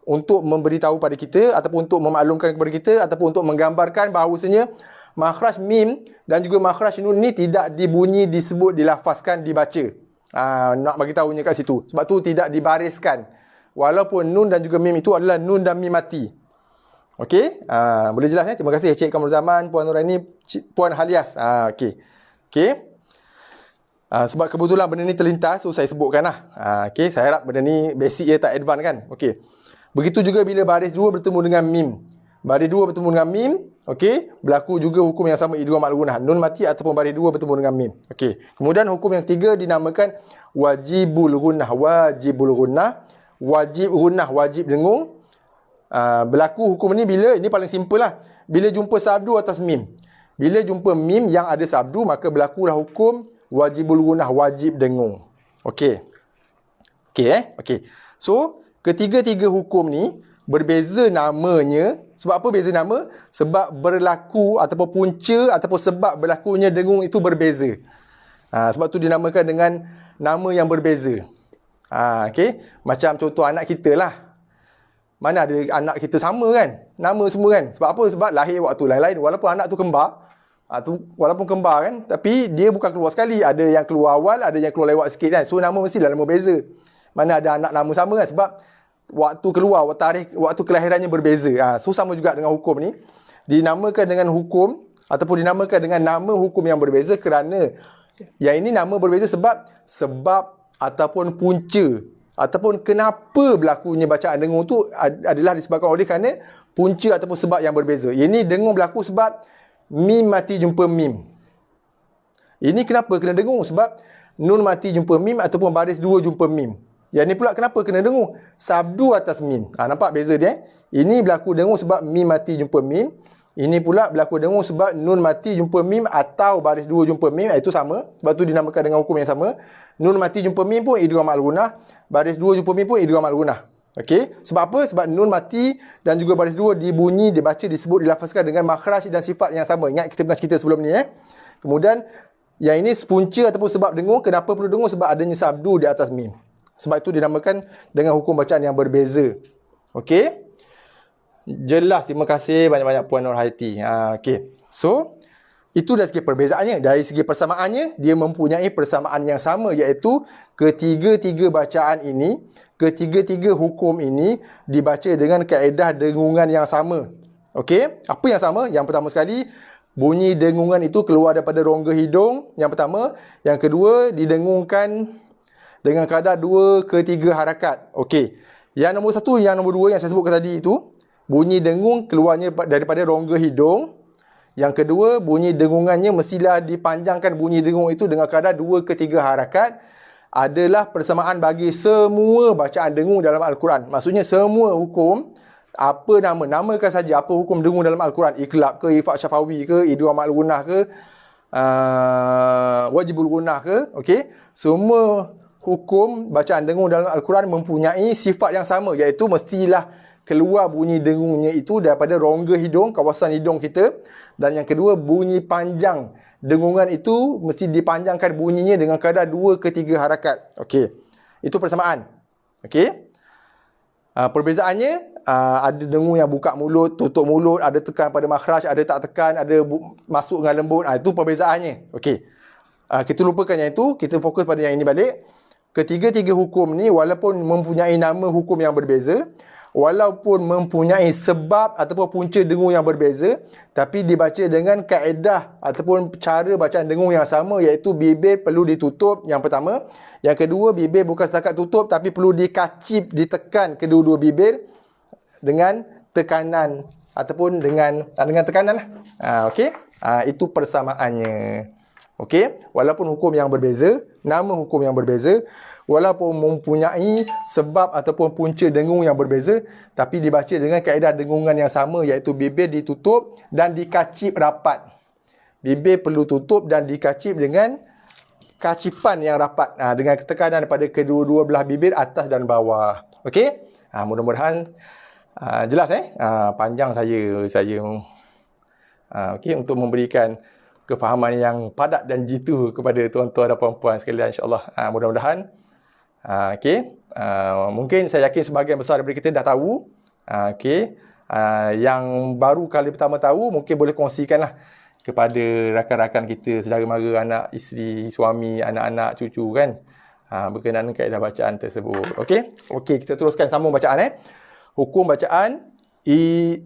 Untuk memberitahu pada kita, ataupun untuk memaklumkan kepada kita, ataupun untuk menggambarkan bahawasanya makhraj mim dan juga makhraj nun ni tidak dibunyi, disebut, dilafazkan, dibaca. Nak bagi tahunya kat situ. Sebab tu tidak dibariskan. Walaupun nun dan juga mim itu adalah nun dan mim mati. Okey, boleh jelas Terima kasih Cik Kamrul Zaman, Puan Nuraini, Puan Halias. Okey. Okey. Sebab kebetulan benda ni terlintas, so saya sebutkan lah. Okey, saya harap benda ni basic dia tak advance kan. Okey. Begitu juga bila baris 2 bertemu dengan mim. Baris 2 bertemu dengan mim, okey, berlaku juga hukum yang sama idgham ma'al ghunnah. Nun mati ataupun baris 2 bertemu dengan mim. Okey. Kemudian hukum yang ketiga dinamakan wajibul ghunnah. Wajibul ghunnah, wajib ghunnah, wajib dengung. Berlaku hukum ni bila, ini paling simple lah, bila jumpa sabdu atas mim. Bila jumpa mim yang ada sabdu, maka berlakulah hukum wajibul ghunnah, wajib dengung. Okey. Okey Okey. So, ketiga-tiga hukum ni berbeza namanya. Sebab apa beza nama? Sebab berlaku ataupun punca ataupun sebab berlakunya dengung itu berbeza. Sebab tu dinamakan dengan nama yang berbeza. Okey. Macam contoh anak kita lah. Mana ada anak kita sama kan? Nama semua kan? Sebab apa? Sebab lahir waktu lain-lain. Walaupun anak tu kembar. Walaupun kembar kan? Tapi dia bukan keluar sekali. Ada yang keluar awal, ada yang keluar lewat sikit kan? So nama mestilah nama beza. Mana ada anak nama sama kan? Sebab waktu keluar, tarikh, waktu kelahirannya berbeza. So sama juga dengan hukum ni. Dinamakan dengan hukum ataupun dinamakan dengan nama hukum yang berbeza kerana yang ini nama berbeza sebab ataupun punca. Ataupun kenapa berlakunya bacaan dengung tu adalah disebabkan oleh kerana punca ataupun sebab yang berbeza. Ini dengung berlaku sebab mim mati jumpa mim. Ini kenapa kena dengung? Sebab nun mati jumpa mim ataupun baris 2 jumpa mim. Yang ni pula kenapa kena dengung? Sabdu atas mim. Nampak beza dia? Ini berlaku dengung sebab mim mati jumpa mim. Ini pula berlaku dengung sebab nun mati jumpa mim atau baris 2 jumpa mim. Itu sama. Sebab tu dinamakan dengan hukum yang sama. Nun mati jumpa mim pun idgham ma'al ghunnah. Baris 2 jumpa mim pun idgham ma'al ghunnah. Okey. Sebab apa? Sebab nun mati dan juga baris 2 dibunyi, dibaca, disebut, dilafazkan dengan makhraj dan sifat yang sama. Ingat kita pernah cerita sebelum ni Kemudian yang ini punca ataupun sebab dengung. Kenapa perlu dengung? Sebab adanya sabdu di atas mim. Sebab itu dinamakan dengan hukum bacaan yang berbeza. Okey. Jelas, terima kasih banyak-banyak Puan Nur Hayati. Okey. So, itu dari segi perbezaannya. Dari segi persamaannya, dia mempunyai persamaan yang sama, iaitu ketiga-tiga bacaan ini, ketiga-tiga hukum ini dibaca dengan kaedah dengungan yang sama. Okey. Apa yang sama? Yang pertama sekali, bunyi dengungan itu keluar daripada rongga hidung. Yang pertama. Yang kedua, didengungkan dengan kadar 2 ke 3 harakat. Okey. Yang nombor 1, yang nombor 2 yang saya sebutkan tadi itu, bunyi dengung keluarnya daripada rongga hidung. Yang kedua, bunyi dengungannya mestilah dipanjangkan bunyi dengung itu dengan kadar 2 ke 3 harakat. Adalah persamaan bagi semua bacaan dengung dalam Al-Quran. Maksudnya semua hukum, apa nama, namakan saja apa hukum dengung dalam Al-Quran. Iqlab ke, ifak syafawi ke, idgham ma'al ghunnah ke, wajibul ghunnah ke. Okey. Semua hukum bacaan dengung dalam Al-Quran mempunyai sifat yang sama, iaitu mestilah keluar bunyi dengungnya itu daripada rongga hidung, kawasan hidung kita. Dan yang kedua, bunyi panjang dengungan itu mesti dipanjangkan bunyinya dengan kadar 2 ke 3 harakat. Okey. Itu persamaan. Okey. Perbezaannya, ada dengung yang buka mulut, tutup mulut, ada tekan pada makhraj, ada tak tekan, ada masuk dengan lembut. Itu perbezaannya. Okey. Kita lupakan yang itu, kita fokus pada yang ini balik. Ketiga-tiga hukum ni walaupun mempunyai nama hukum yang berbeza, walaupun mempunyai sebab ataupun punca dengung yang berbeza, tapi dibaca dengan kaedah ataupun cara bacaan dengung yang sama, iaitu bibir perlu ditutup yang pertama. Yang kedua, bibir bukan setakat tutup tapi perlu dikacip, ditekan kedua-dua bibir dengan tekanan ataupun dengan tekanan lah. Okey. Itu persamaannya. Okey, walaupun hukum yang berbeza, nama hukum yang berbeza, walaupun mempunyai sebab ataupun punca dengung yang berbeza, tapi dibaca dengan kaedah dengungan yang sama, iaitu bibir ditutup dan dikacip rapat. Bibir perlu tutup dan dikacip dengan kacipan yang rapat, dengan tekanan pada kedua-dua belah bibir, atas dan bawah. Okey, mudah-mudahan jelas. Panjang saya okey, untuk memberikan kefahaman yang padat dan jitu kepada tuan-tuan dan puan-puan sekalian, insya-Allah. Mudah-mudahan okey, mungkin saya yakin sebahagian besar daripada kita dah tahu. Okey, yang baru kali pertama tahu mungkin boleh kongsikanlah kepada rakan-rakan kita, saudara mara, anak, isteri, suami, anak-anak, cucu kan, berkenaan kaedah bacaan tersebut. Okey, kita teruskan sambung bacaan. Hukum bacaan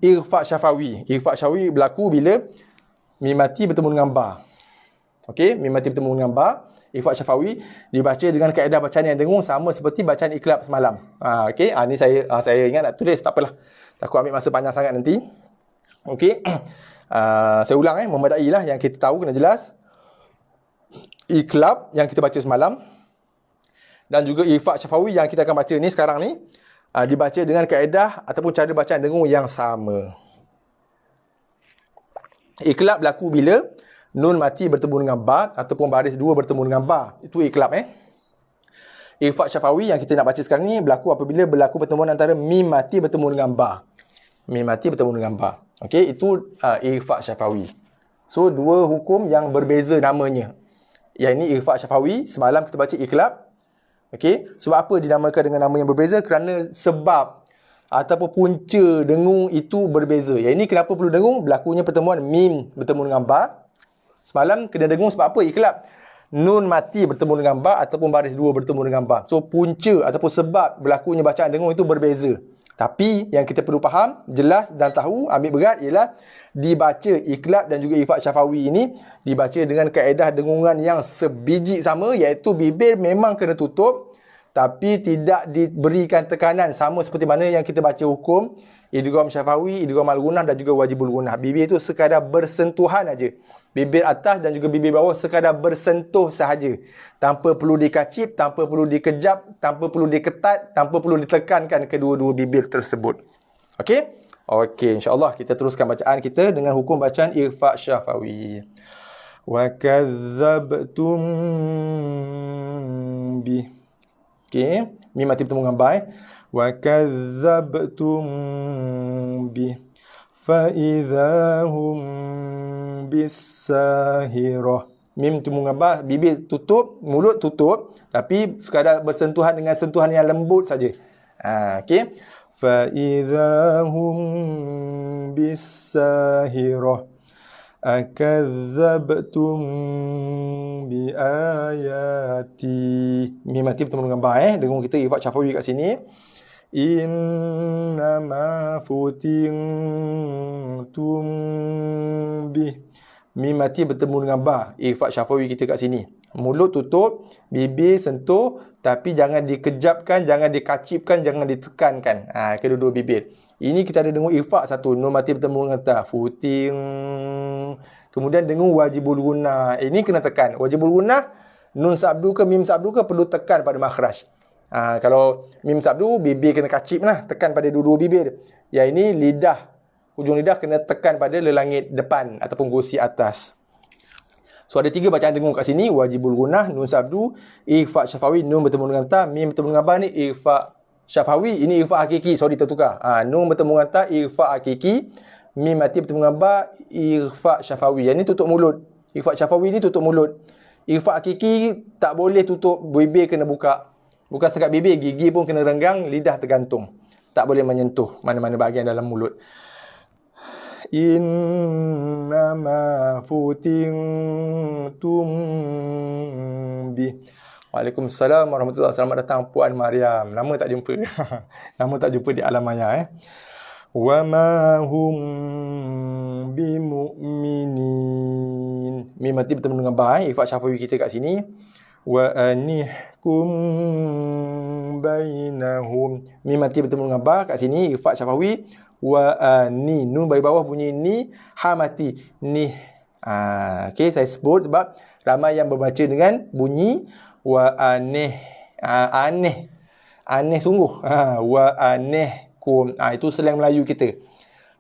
irfa' syafawi. Irfa' syafawi berlaku bila mim mati bertemu dengan ba. Okey, mim mati bertemu dengan ba. Irfa' syafawi dibaca dengan kaedah bacaan yang dengung sama seperti bacaan iqlab semalam. Okey, ni saya ingat nak tulis, tak apalah. Takut ambil masa panjang sangat nanti. Okey. Saya ulang memadai lah, yang kita tahu kena jelas. Iqlab yang kita baca semalam dan juga irfa' syafawi yang kita akan baca ni sekarang ni, dibaca dengan kaedah ataupun cara bacaan dengung yang sama. Iqlab berlaku bila nun mati bertemu dengan ba ataupun baris dua bertemu dengan ba. Itu iqlab. Irfa' syafawi yang kita nak baca sekarang ni berlaku apabila berlaku pertemuan antara mim mati bertemu dengan ba. Mim mati bertemu dengan ba. Okey, itu irfa' syafawi. So, dua hukum yang berbeza namanya. Yang ini irfa' syafawi, semalam kita baca iqlab. Okey, sebab apa dinamakan dengan nama yang berbeza? Kerana sebab ataupun punca dengung itu berbeza. Yang ini kenapa perlu dengung? Berlakunya pertemuan mim bertemu dengan ba. Semalam kena dengung sebab apa? Iqlab. Nun mati bertemu dengan ba ataupun baris dua bertemu dengan ba. So, punca ataupun sebab berlakunya bacaan dengung itu berbeza. Tapi yang kita perlu faham, jelas dan tahu, ambil berat ialah dibaca iqlab dan juga irfa' syafawi ini dibaca dengan kaedah dengungan yang sebiji sama, iaitu bibir memang kena tutup tapi tidak diberikan tekanan, sama seperti mana yang kita baca hukum idgham syafawi, idgham al-gunnah dan juga wajibul gunnah. Bibir itu sekadar bersentuhan aja. Bibir atas dan juga bibir bawah sekadar bersentuh sahaja. Tanpa perlu dikacip, tanpa perlu dikejap, tanpa perlu diketat, tanpa perlu ditekankan kedua-dua bibir tersebut. Okey? Okey, insya-Allah kita teruskan bacaan kita dengan hukum bacaan irfa' syafawi. Wa kadzabtum bi. Okey, mim mati bertemu dengan ba. Wa kadzabtum bi fa idzahum bisahirah. Mim bertemu dengan ba, bibir tutup, mulut tutup, tapi sekadar bersentuhan dengan sentuhan yang lembut saja. Okey. Fa idzahum bisahirah akadzabtum bi ayati. Mim mati bertemu dengan ba, dengung kita irfa' syafawi kat sini. Innama futintum bih. Mim mati bertemu dengan ba, irfa' syafawi kita kat sini. Mulut tutup, bibir sentuh, tapi jangan dikejapkan, jangan dikacipkan, jangan ditekankan. Kedua-dua bibir. Ini kita ada dengung irfa' satu, nun mati bertemu dengan ta, futing. Kemudian dengung wajibul gunnah. Ini kena tekan. Wajibul gunnah, nun sabdu ke mim sabdu ke perlu tekan pada makhraj. Kalau mim sabdu, bibir kena kacip lah, tekan pada dua-dua bibir. Yang ini lidah, hujung lidah kena tekan pada lelangit depan ataupun gusi atas. So ada tiga bacaan dengung kat sini, wajibul gunnah, nun sabdu, irfa' syafawi, nun bertemu dengan ta, mim bertemu dengan ba ni irfa' syafawi, ini irfa' hakiki, sorry tertukar. Nun bertemu dengan ta, irfa' hakiki, mim mati bertemu dengan ba, irfa' syafawi. Yang ni tutup mulut. Irfa' syafawi ni tutup mulut. Irfa' hakiki tak boleh tutup, bibir kena buka. Bukan setakat bibir, gigi pun kena renggang, lidah tergantung. Tak boleh menyentuh mana-mana bahagian dalam mulut. Innama futintum bi. Waalaikumsalam warahmatullahi wabarakatuh. Selamat datang Puan Mariam. Lama tak jumpa. Lama tak jumpa di alam maya. Wa ma hum bimu'minin. Mim mati bertemu dengan ba. Ifat Syafawi kita kat sini. Wa anihkum bainahum. Mim mati bertemu dengan ba kat sini. Ifat Syafawi. Wa ani. Nun bagi bawah bunyi ni. Ha mati. Ni. Okey, saya sebut sebab ramai yang membaca dengan bunyi wa aneh. Aneh. Aneh sungguh. Wa anehkum. Itu slang Melayu kita.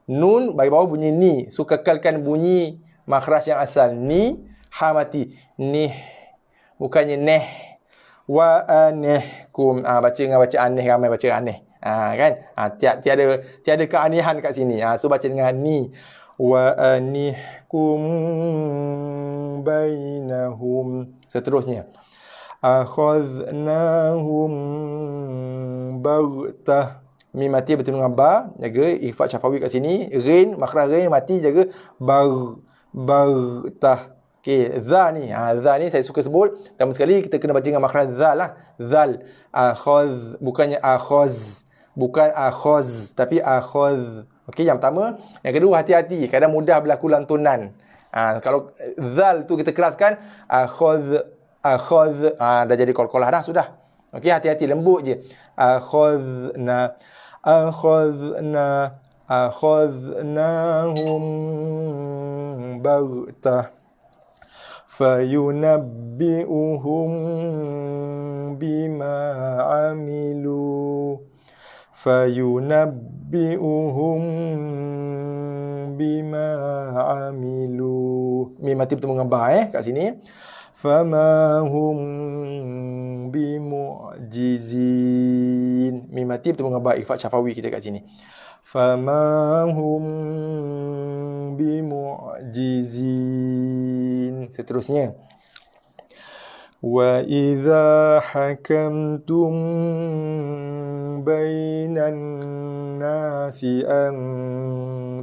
Nun bagi bawah bunyi ni. So kekalkan bunyi makhraj yang asal. Ni. Ha mati. Ni. Bukannya neh. Wa anehkum. Baca dengan baca aneh. Ramai baca aneh. Kan? Tiada keanehan kat sini. So baca dengan ni. Wa anihkum bainahum. Seterusnya. Akhadnahum baghtah. Mim mati bertemu dengan ba. Jaga ikhfa syafawi kat sini. Rin, makhraj rin mati jaga baghtah. Okey, za ni. Za ni saya suka sebut. Pertama sekali kita kena baca dengan makhraj zal lah. Zal. Akhadh. Bukannya akhaz. Bukan akhaz, tapi akhaz. Okey, yang pertama. Yang kedua, hati-hati. Kadang mudah berlaku lantunan. Kalau zal tu kita keraskan, akhaz. Dah jadi qalqalah dah, sudah. Okey, hati-hati, lembut je. Akhadnahum baghtah. Fayunabbi'uhum bima amilu. Fayunabbi'uhum bima amilu. Mim mati bertemu dengan ba kat sini. Fama hum bimu'jizin. Mim mati bertemu dengan ba ikhfa syafawi kita kat sini. Fama hum bimu'jizin. Seterusnya. Wa idza hakamtum bainan nasi an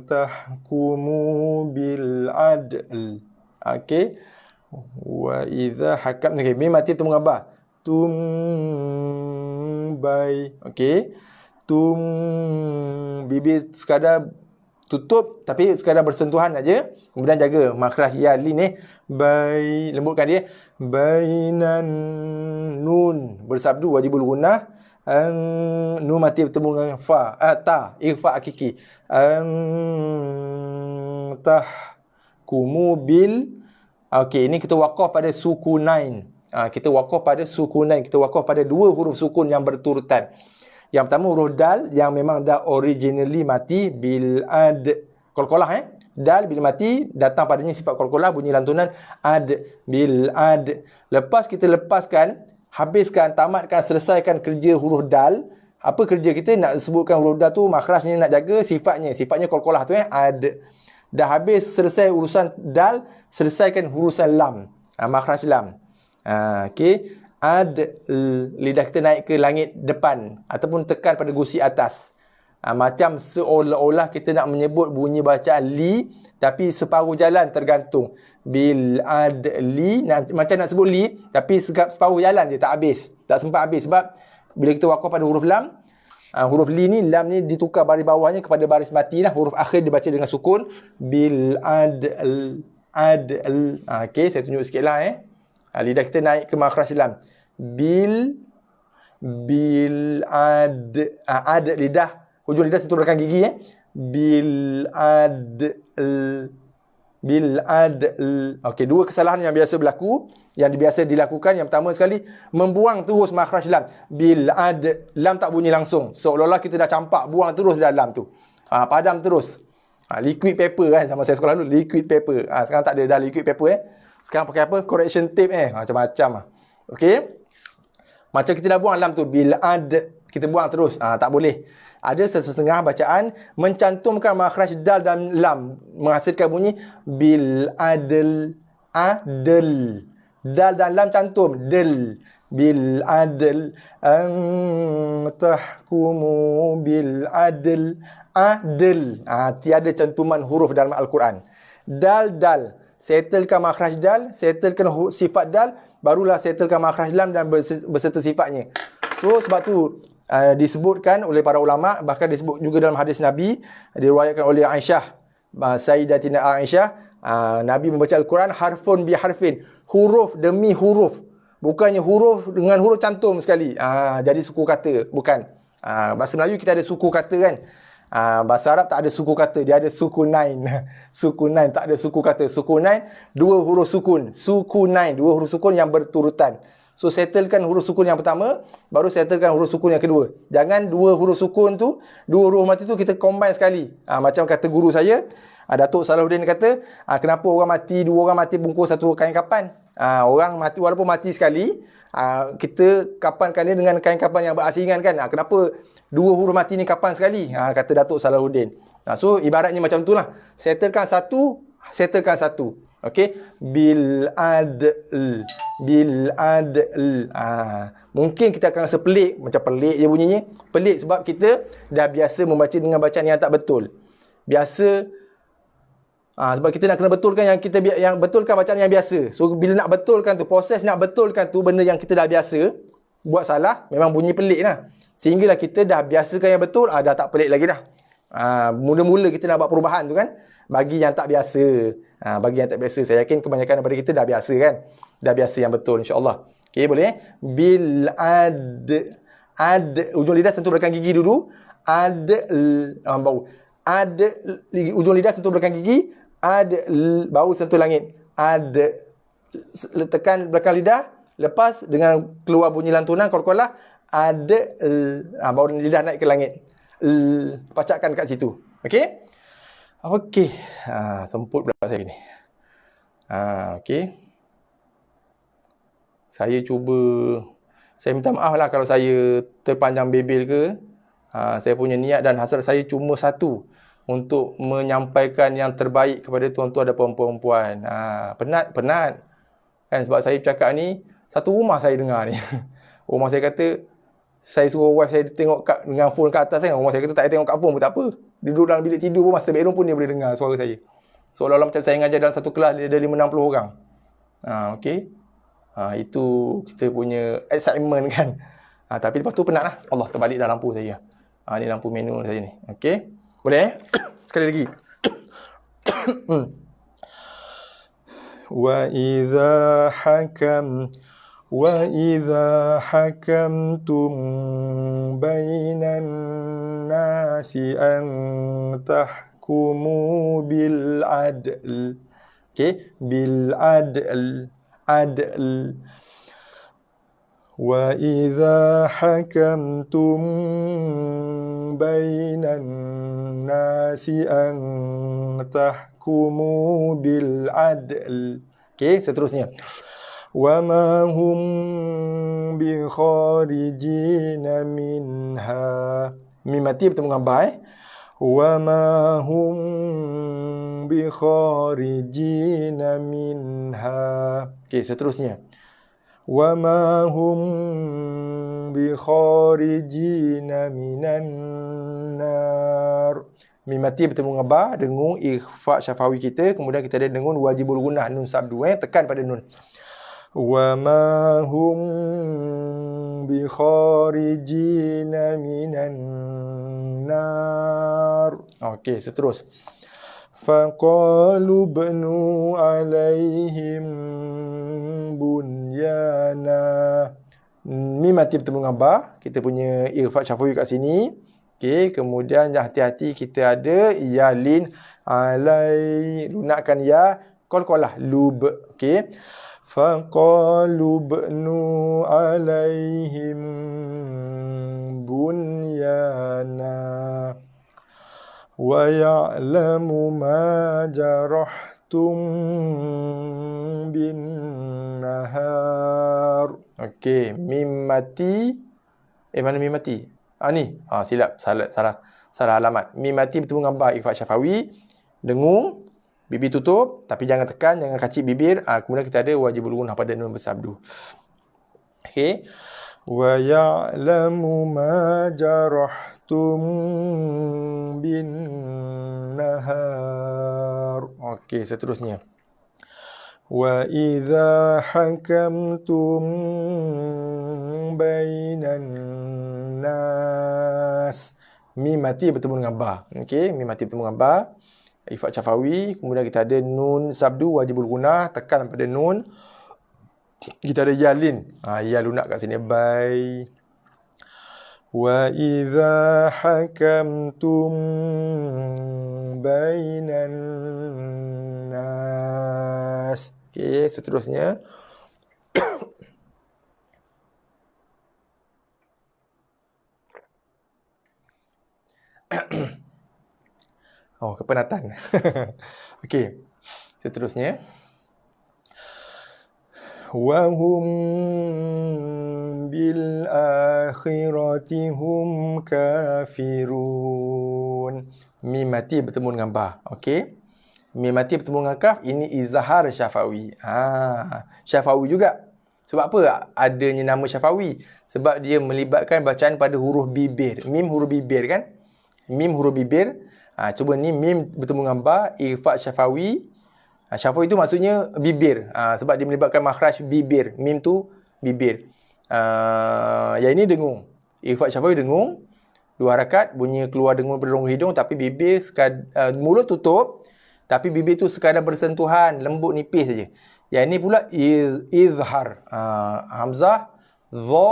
tahkumu bil adl. Okey. Wa idza hakam. Okey, mim mati bertemu dengan ba. Tumbai. Okey. Bibir sekadar tutup tapi sekadar bersentuhan saja. Kemudian jaga makhraj ya li ni. Bai, lembutkan dia. Bainan nun bersabdu wajibul gunnah. Nun mati bertemu dengan fa. Ta, ikhfa hakiki. Tahkumu bil. Okey, ini kita waqaf pada sukunain. Kita waqaf pada sukunain. Kita waqaf pada dua huruf sukun yang berturutan. Yang pertama huruf dal yang memang dah originally mati bil ad. Qalqalah Dal bila mati datang padanya sifat qalqalah bunyi lantunan ad bil ad. Lepas kita lepaskan, habiskan, tamatkan, selesaikan kerja huruf dal. Apa kerja kita? Nak sebutkan huruf dal tu makhrajnya, nak jaga sifatnya. Sifatnya qalqalah tu ad. Dah habis selesai urusan dal, selesaikan urusan lam. Makhraj lam. Okey. Ad, lidah kita naik ke langit depan ataupun tekan pada gusi atas. Macam seolah-olah kita nak menyebut bunyi bacaan li, tapi separuh jalan tergantung. Bil adli, macam nak sebut li, tapi separuh jalan je, tak habis. Tak sempat habis sebab bila kita waqaf pada huruf lam, huruf li ni, lam ni ditukar baris bawahnya kepada baris mati lah. Huruf akhir dibaca dengan sukun. Bil adl. Okey, saya tunjuk sikit lah lidah kita naik ke makhraj lam. Bil ad lidah, hujung lidah sentuh belakang gigi bil adl. Okey, dua kesalahan yang biasa berlaku, yang biasa dilakukan. Yang pertama sekali, membuang terus makhraj lam. Bil ad, lam tak bunyi langsung, seolah-olah kita dah campak, buang terus dalam tu. Padam terus. Liquid paper kan, sama saya sekolah dulu, liquid paper. Sekarang tak ada dah liquid paper Sekarang pakai apa? Correction tape macam-macam. Okey. Macam kita dah buang lam tu, bil ad, kita buang terus. Tak boleh. Ada setengah bacaan mencantumkan makhraj dal dan lam, menghasilkan bunyi bil adl. Dal dan lam cantum. Del. bil adl an tahkumu bil adl. Adl. Tiada cantuman huruf dalam Al-Quran. Dal. Settlekan makhraj dal, settlekan sifat dal, barulah settlekan makhraj lam dan beserta sifatnya. So sebab tu disebutkan oleh para ulama, bahkan disebut juga dalam hadis Nabi, diriwayatkan oleh Aisyah, Sayyidatina Aisyah, Nabi membaca Al-Quran harfun bi harfin, huruf demi huruf. Bukannya huruf dengan huruf cantum sekali. Jadi suku kata, bukan. Bahasa Melayu kita ada suku kata kan. Bahasa Arab tak ada suku kata, dia ada sukunain. Sukunain, tak ada suku kata. Sukunain, dua huruf sukun. Sukunain, dua huruf sukun yang berturutan. So settlekan huruf sukun yang pertama, baru settlekan huruf sukun yang kedua. Jangan dua huruf sukun tu, dua huruf mati tu kita combine sekali. Macam kata guru saya, Datuk Salahuddin kata, kenapa orang mati, dua orang mati bungkus satu kain kapan? Orang mati, walaupun mati sekali, kita kapankan dia dengan kain kapan yang berasingan kan. Kenapa dua huruf mati ni kapan sekali? Kata Datuk Salahuddin. So ibaratnya macam tu lah. Settlekan satu. Okey, bil adl. Mungkin kita akan rasa pelik, macam pelik je bunyinya. Pelik sebab kita dah biasa membaca dengan bacaan yang tak betul. Biasa sebab kita nak kena betulkan yang betulkan bacaan yang biasa. So bila nak betulkan tu, proses nak betulkan tu, benda yang kita dah biasa buat salah, memang bunyi pelik lah. Sehinggalah kita dah biasakan yang betul, dah tak pelik lagi dah. Mula-mula kita nak buat perubahan tu kan, bagi yang tak biasa. Bagi yang tak biasa, saya yakin kebanyakan daripada kita dah biasa kan. Dah biasa yang betul, insya-Allah. Okey, boleh? Bil ad. Ujung lidah sentuh belakang gigi dulu. Bau. Ujung lidah sentuh belakang gigi. Baru sentuh langit. Tekan belakang lidah. Lepas dengan keluar bunyi lantunan, qalqalah. Baru lidah naik ke langit. Pacakkan kat situ. Okey? Okey. Semput pula saya ni. Okey. Saya minta maaf lah kalau saya terpanjang bebel ke. Saya punya niat dan hasrat saya cuma satu, untuk menyampaikan yang terbaik kepada tuan-tuan dan puan-puan. Penat. Kan sebab saya bercakap ni, satu rumah saya dengar ni. Rumah saya kata, saya suruh wife saya tengok dengan phone kat atas kan. Rumah saya kata tak payah tengok kat phone pun tak apa. Duduk dalam bilik tidur pun, master bedroom pun dia boleh dengar suara saya. Seolah-olah macam saya mengajar dalam satu kelas dia ada 60 orang. Okey. Itu kita punya excitement kan. Tapi lepas tu penat lah. Allah, terbalik dah lampu saya. Ni lampu manual saya ni. Okey. Boleh sekali lagi. وَإِذَا حَكَمْتُمْ بَيْنَ النَّاسِ أَنْ تَحْكُمُوا بِالْعَدْلِ. Okay, بِالْعَدْلِ. عدل. وَإِذَا حَكَمْتُمْ بَيْنَ النَّاسِ أَنْ تَحْكُمُوا بِالْعَدْلِ. Okay, seterusnya. وَمَا هُمْ بِخَارِجِينَ مِنْهَا. Mim mati bertemu dengan ba. وَمَا هُمْ بِخَارِجِينَ مِنْهَا. Okay, seterusnya. وَمَا هُمْ بِخَارِجِينَ مِنَ النَّارِ. Mim mati bertemu dengan ba, dengung ikhfa syafawi kita, kemudian kita ada dengung wajibul gunnah, nun sabdu, tekan pada nun. وَمَا هُمْ بِخَارِجِينَ مِنَ النَّارِ. Okey, seterus. فَقَالُوا بْنُوا عَلَيْهِمْ بُنْيَانًا. Mim mati bertemu dengan ba, kita punya ikhfa syafawi kat sini. Okey, kemudian hati-hati kita ada ya lin alai, lunakkan ya, qalqalah lub. Okey. فَقَالُوا بْنُوا عَلَيْهِمْ بُنْيَانًا وَيَعْلَمُ مَا جَرَحْتُمْ بِالنَّهَارِ. Okey, mim mati. Mana mim mati? Ni. Silap. Salah alamat. Mim mati bertemu dengan ba, ikhfa syafawi, dengung, bibir tutup, tapi jangan tekan, jangan kacip bibir. Kemudian kita ada wajibul gunnah pada nun bersabdu. Okey. وَيَعْلَمُ مَا جَرَحْتُم بِالنَّهَارِ. Okey, seterusnya. وَإِذَا حَكَمْتُم بَيْنَ النَّاسِ. Mim mati bertemu dengan ba. Okey, mim mati bertemu dengan ba. Ifat syafawi. Kemudian kita ada nun sabdu wajibul gunah, tekan pada nun. Kita ada yalin. Ya lunak kat sini. Bai. وَإِذَا حَكَمْتُم بَيْنَ النَّاسِ. Okey, seterusnya. Oh, kepenatan. Okey. Seterusnya. وَهُمْ بِالْآخِرَةِ هُمْ كَافِرُونَ. Mim mati bertemu dengan ba. Okey. Mim mati bertemu dengan kaf, ini izhar syafawi. Syafawi juga. Sebab apa adanya nama syafawi? Sebab dia melibatkan bacaan pada huruf bibir. Mim huruf bibir kan? Mim huruf bibir. Cuba ni mim bertemu dengan ba, ifat syafawi. Syafawi itu maksudnya bibir. Sebab dia melibatkan makhraj bibir. Mim tu bibir. Yang ini dengung. Ifat syafawi dengung. 2 harakat, bunyi keluar dengung pada rongga hidung, tapi bibir mulut tutup, tapi bibir tu sekadar bersentuhan, lembut nipis saja. Yang ini pula izhar. Hamzah, dha,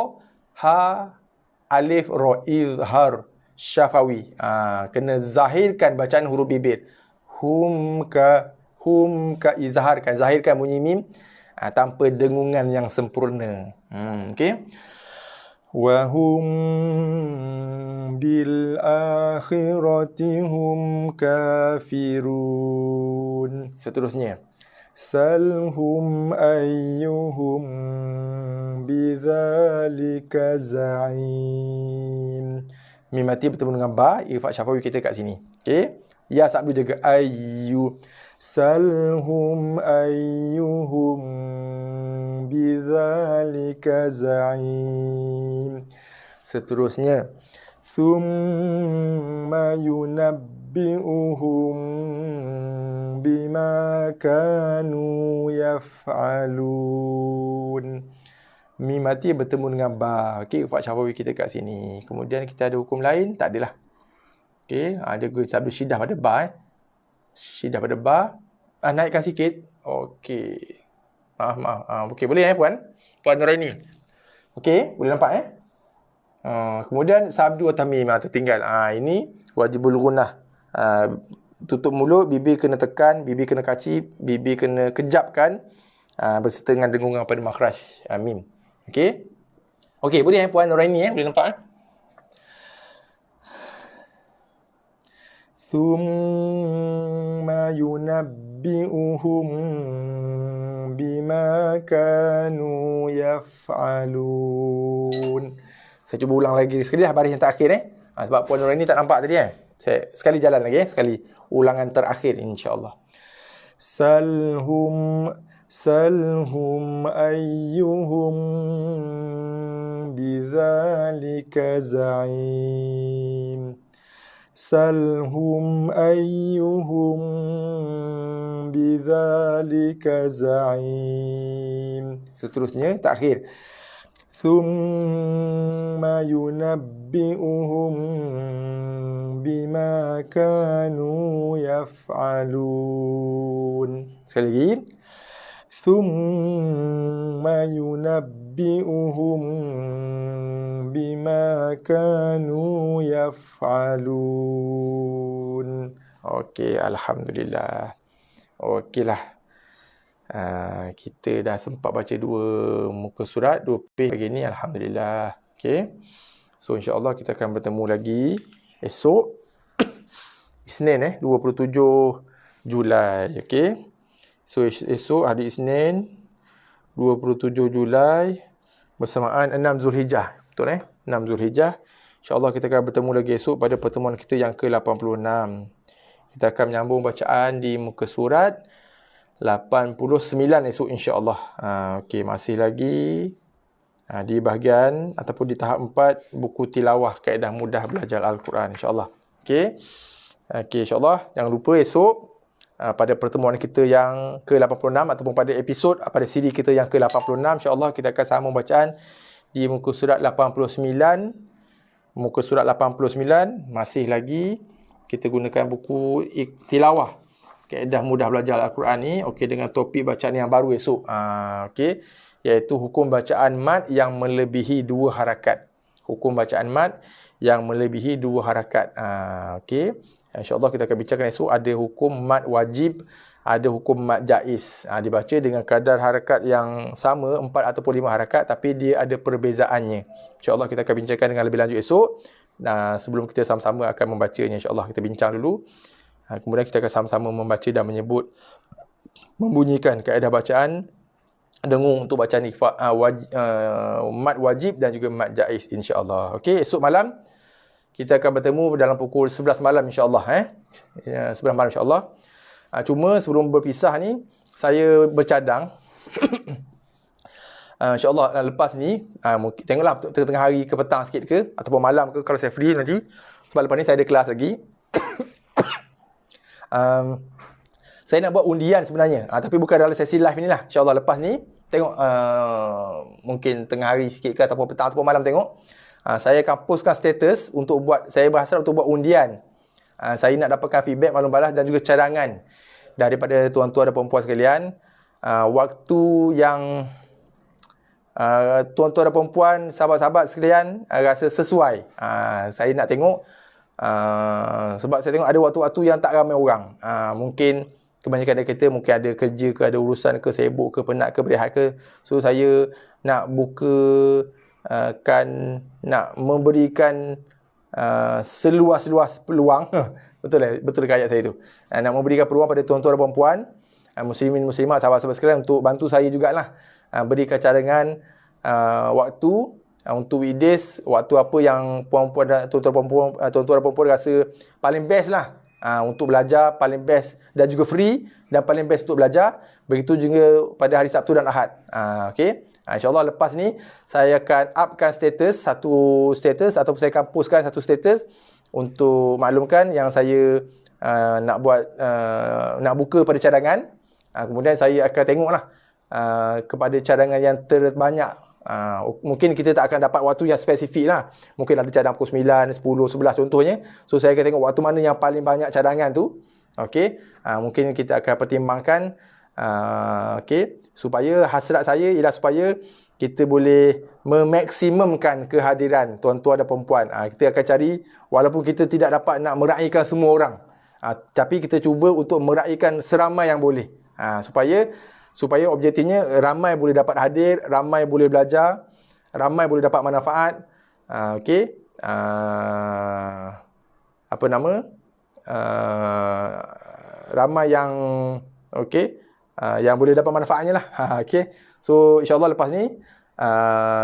ha, alif, ra. Izhar syafawi. Kena zahirkan bacaan huruf bibir. Hum ka izharkan, zahirkan bunyi mim tanpa dengungan yang sempurna. Okey. وَهُمْ بِالْآخِرَةِ هُمْ كَافِرُونَ. Seterusnya. سَلْهُمْ أَيُّهُمْ بِذَلِكَ زَعِيمٌ. Mim mati bertemu dengan ba, ifat syafawi kita kat sini. Okey. Ya sabdu jaga ayyu. سَلْهُمْ أَيُّهُمْ بِذَلِكَ زَعِيمٌ. Seterusnya. ثُمَّ يُنَبِّئُهُم بِمَا كَانُوا يَفْعَلُونَ. Mim mati bertemu dengan ba. Okey, ifat syafawi kita kat sini. Kemudian kita ada hukum lain? Tak adalah. Okey, ada sabdu syidah pada ba. Syidah pada ba. Naikkan sikit. Okey. Maaf. Okey, boleh puan? Puan Nuraini. Okey, boleh nampak kemudian sabdu atas mim tertinggal. Ini wajibul gunah. Tutup mulut, bibir kena tekan, bibir kena kaci, bibir kena kejapkan berserta dengan dengungan pada makhraj mim. Okey. Okey, boleh puan Nuraini boleh nampak ثُمَّ يُنَبِّئُهُم بِمَا كَانُوا يَفْعَلُونَ. Saya cuba ulang lagi sekali baris yang terakhir sebab puan Nuraini tak nampak tadi Saya sekali jalan lagi sekali ulangan terakhir insya-Allah. سَلْهُمْ أَيُّهُمْ بِذَلِكَ زَعِيمٌ. سَلْهُمْ أَيُّهُمْ بِذَلِكَ زَعِيمٌ. Seterusnya takhir. ثُمَّ يُنَبِّئُهُم بِمَا كَانُوا يَفْعَلُونَ. Sekali lagi. ثُمَّ يُنَبِّئُهُم بِمَا كَانُوا يَفْعَلُونَ. Okey, alhamdulillah. Okeylah. Kita dah sempat baca 2 muka surat, 2 page pagi ni, alhamdulillah. Okey. So insya-Allah kita akan bertemu lagi esok Isnin 27 Julai. Okey. So esok hari Isnin 27 Julai bersamaan 6 Zulhijjah. Betul 6 Zulhijjah. InsyaAllah kita akan bertemu lagi esok pada pertemuan kita yang ke-86. Kita akan menyambung bacaan di muka surat 89 esok insya-Allah. Okey, masih lagi Di bahagian ataupun di tahap 4 buku tilawah kaedah mudah belajar Al-Quran, insya-Allah. Okey. Okey, insya-Allah jangan lupa esok pada pertemuan kita yang ke-86 ataupun pada episod pada siri kita yang ke-86, insya-Allah kita akan sama bacaan di muka surat 89. Muka surat 89 masih lagi kita gunakan buku tilawah kaedah mudah belajar Al-Quran ni, okey, dengan topik bacaan yang baru esok. Okey, iaitu hukum bacaan mad yang melebihi 2 harakat. Hukum bacaan mad yang melebihi 2 harakat. Okey, insya-Allah kita akan bincangkan esok. Ada hukum mad wajib, ada hukum mad jaiz. Dibaca dengan kadar harakat yang sama, 4 ataupun 5 harakat, tapi dia ada perbezaannya. InsyaAllah kita akan bincangkan dengan lebih lanjut esok. Sebelum kita sama-sama akan membacanya, insyaAllah kita bincang dulu. Kemudian kita akan sama-sama membaca dan membunyikan kaedah bacaan dengung untuk bacaan ikhfa, mad wajib dan juga mad jaiz, insyaAllah. Okey, esok malam kita akan bertemu dalam pukul 11 malam, insyaAllah. 11 malam, insyaAllah. Cuma sebelum berpisah ni, saya bercadang InsyaAllah lepas ni tengoklah tengah hari ke petang sikit ke ataupun malam ke, kalau saya free nanti. Sebab lepas ni saya ada kelas lagi. Saya nak buat undian sebenarnya, tapi bukan dalam sesi live ni lah. InsyaAllah lepas ni tengok, mungkin tengah hari sikit ke ataupun petang ataupun malam tengok. Saya akan postkan status untuk saya berhasrat untuk buat undian. Saya nak dapatkan feedback, maklum balas dan juga cadangan daripada tuan-tuan dan puan-puan sekalian. Waktu yang tuan-tuan dan puan-puan, sahabat-sahabat sekalian rasa sesuai. Saya nak tengok, sebab saya tengok ada waktu-waktu yang tak ramai orang. Mungkin kebanyakan dari kita mungkin ada kerja ke, ada urusan ke, sibuk ke, penat ke, berehat ke. So saya nak nak memberikan seluas-luas peluang. Betul ke ayat saya tu? Nak memberikan peluang pada tuan-tuan dan puan-puan, muslimin muslimat, sahabat-sahabat sekalian untuk bantu saya jugalah. Berikan cadangan waktu untuk weekdays, waktu apa yang puan-puan dan tuan-tuan dan puan-puan rasa paling best lah untuk belajar, paling best dan juga free dan paling best untuk belajar. Begitu juga pada hari Sabtu dan Ahad. Okey. InsyaAllah lepas ni saya akan upkan satu status ataupun saya akan postkan satu status untuk maklumkan yang saya nak buka pada cadangan. Kemudian saya akan tengoklah kepada cadangan yang terbanyak. Mungkin kita tak akan dapat waktu yang spesifik lah. Mungkin ada cadangan pukul 9, 10, 11 contohnya. So saya akan tengok waktu mana yang paling banyak cadangan tu. Okey. Mungkin kita akan pertimbangkan. Okey. Supaya hasrat saya ialah supaya kita boleh memaksimumkan kehadiran tuan-tuan dan perempuan. Kita akan cari, walaupun kita tidak dapat nak meraihkan semua orang, tapi kita cuba untuk meraihkan seramai yang boleh. Supaya objektifnya ramai boleh dapat hadir, ramai boleh belajar, ramai boleh dapat manfaat. Okey. Ramai yang okey, yang boleh dapat manfaatnya lah. Okey. So insyaAllah lepas ni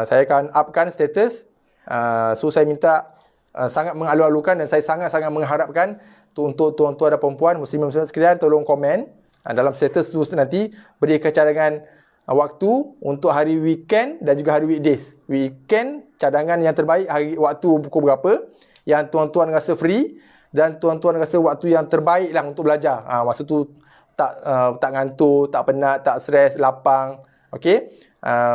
saya akan upkan status. So saya minta sangat mengalu-alukan dan saya sangat-sangat mengharapkan untuk tuan-tuan dan perempuan, muslim-muslim sekalian, tolong komen dalam status tu nanti, berikan cadangan waktu untuk hari weekend dan juga hari weekdays. Weekend cadangan yang terbaik waktu pukul berapa yang tuan-tuan rasa free dan tuan-tuan rasa waktu yang terbaik lah untuk belajar. Masa tu tak ngantuk, tak penat, tak stres, lapang. Okey.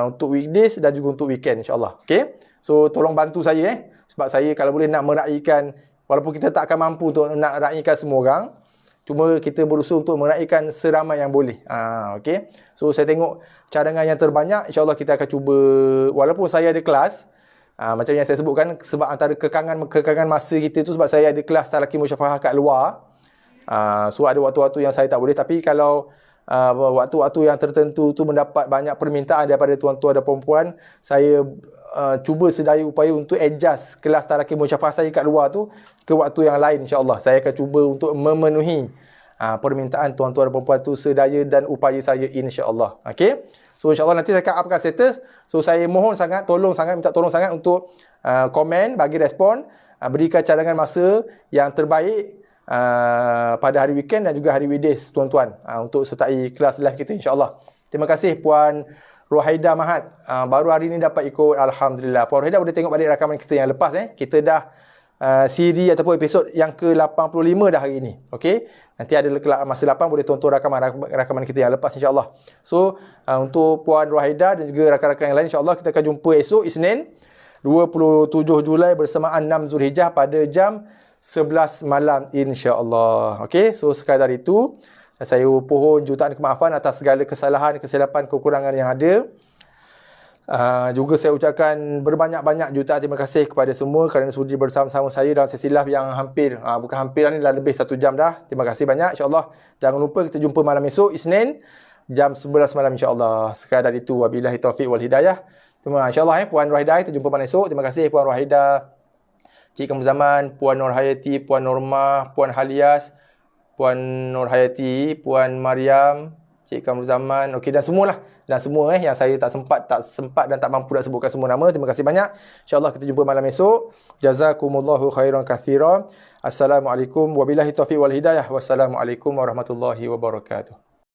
Untuk weekdays dan juga untuk weekend, insyaAllah. Okey. So tolong bantu saya sebab saya kalau boleh nak meraihkan, walaupun kita tak akan mampu untuk nak raihkan semua orang, cuma kita berusaha untuk meraihkan seramai yang boleh. Okey. So saya tengok cadangan yang terbanyak, insyaAllah kita akan cuba, walaupun saya ada kelas, macam yang saya sebutkan, sebab antara kekangan masa kita tu sebab saya ada kelas talaqi musyafahah kat luar. So ada waktu-waktu yang saya tak boleh, tapi kalau waktu-waktu yang tertentu tu mendapat banyak permintaan daripada tuan-tuan dan perempuan, saya cuba sedaya upaya untuk adjust kelas talaqi musyafahah saya kat luar tu ke waktu yang lain, insyaAllah. Saya akan cuba untuk memenuhi permintaan tuan-tuan dan perempuan tu sedaya dan upaya saya, insyaAllah. Okey. So insyaAllah nanti saya akan upkan status. So saya mohon sangat, minta tolong sangat untuk komen, bagi respon, berikan cadangan masa yang terbaik pada hari weekend dan juga hari weekdays tuan-tuan, untuk sertai kelas live kita, insyaAllah. Terima kasih Puan Rohaida Mahat. Baru hari ni dapat ikut, alhamdulillah. Puan Rohaida boleh tengok balik rakaman kita yang lepas Kita dah siri ataupun episod yang ke-85 dah hari ni. Okey. Nanti ada masa 8 boleh tonton rakaman kita yang lepas insya-Allah. So untuk Puan Rohaida dan juga rakan-rakan yang lain insya-Allah kita akan jumpa esok Isnin 27 Julai bersamaan 6 Zulhijjah pada jam 11 malam insya-Allah. Okey. So sekadar itu saya pohon jutaan kemaafan atas segala kesalahan, kesilapan, kekurangan yang ada. Juga saya ucapkan berbanyak-banyak jutaan terima kasih kepada semua kerana sudi bersama-sama saya dalam sesi live yang hampir, bukan hampir ni, dah lebih 1 jam dah. Terima kasih banyak. InsyaAllah jangan lupa kita jumpa malam esok Isnin jam 11 malam insyaAllah. Sekadar itu, wabillahi taufiq wal hidayah. InsyaAllah Puan Rohaida, kita jumpa malam esok. Terima kasih Puan Rohaida, Cik Kamu Zaman, Puan Nur Hayati, Puan Norma, Puan Halias, Puan Nur Hayati, Puan Mariam, Cik Kamu Zaman, okey, dan semualah. Dan semua yang saya tak sempat dan tak mampu nak sebutkan semua nama. Terima kasih banyak. InsyaAllah kita jumpa malam esok. Jazakumullahu khairan katsiran. Assalamualaikum wabillahi taufiq wal hidayah. Wassalamualaikum warahmatullahi wabarakatuh.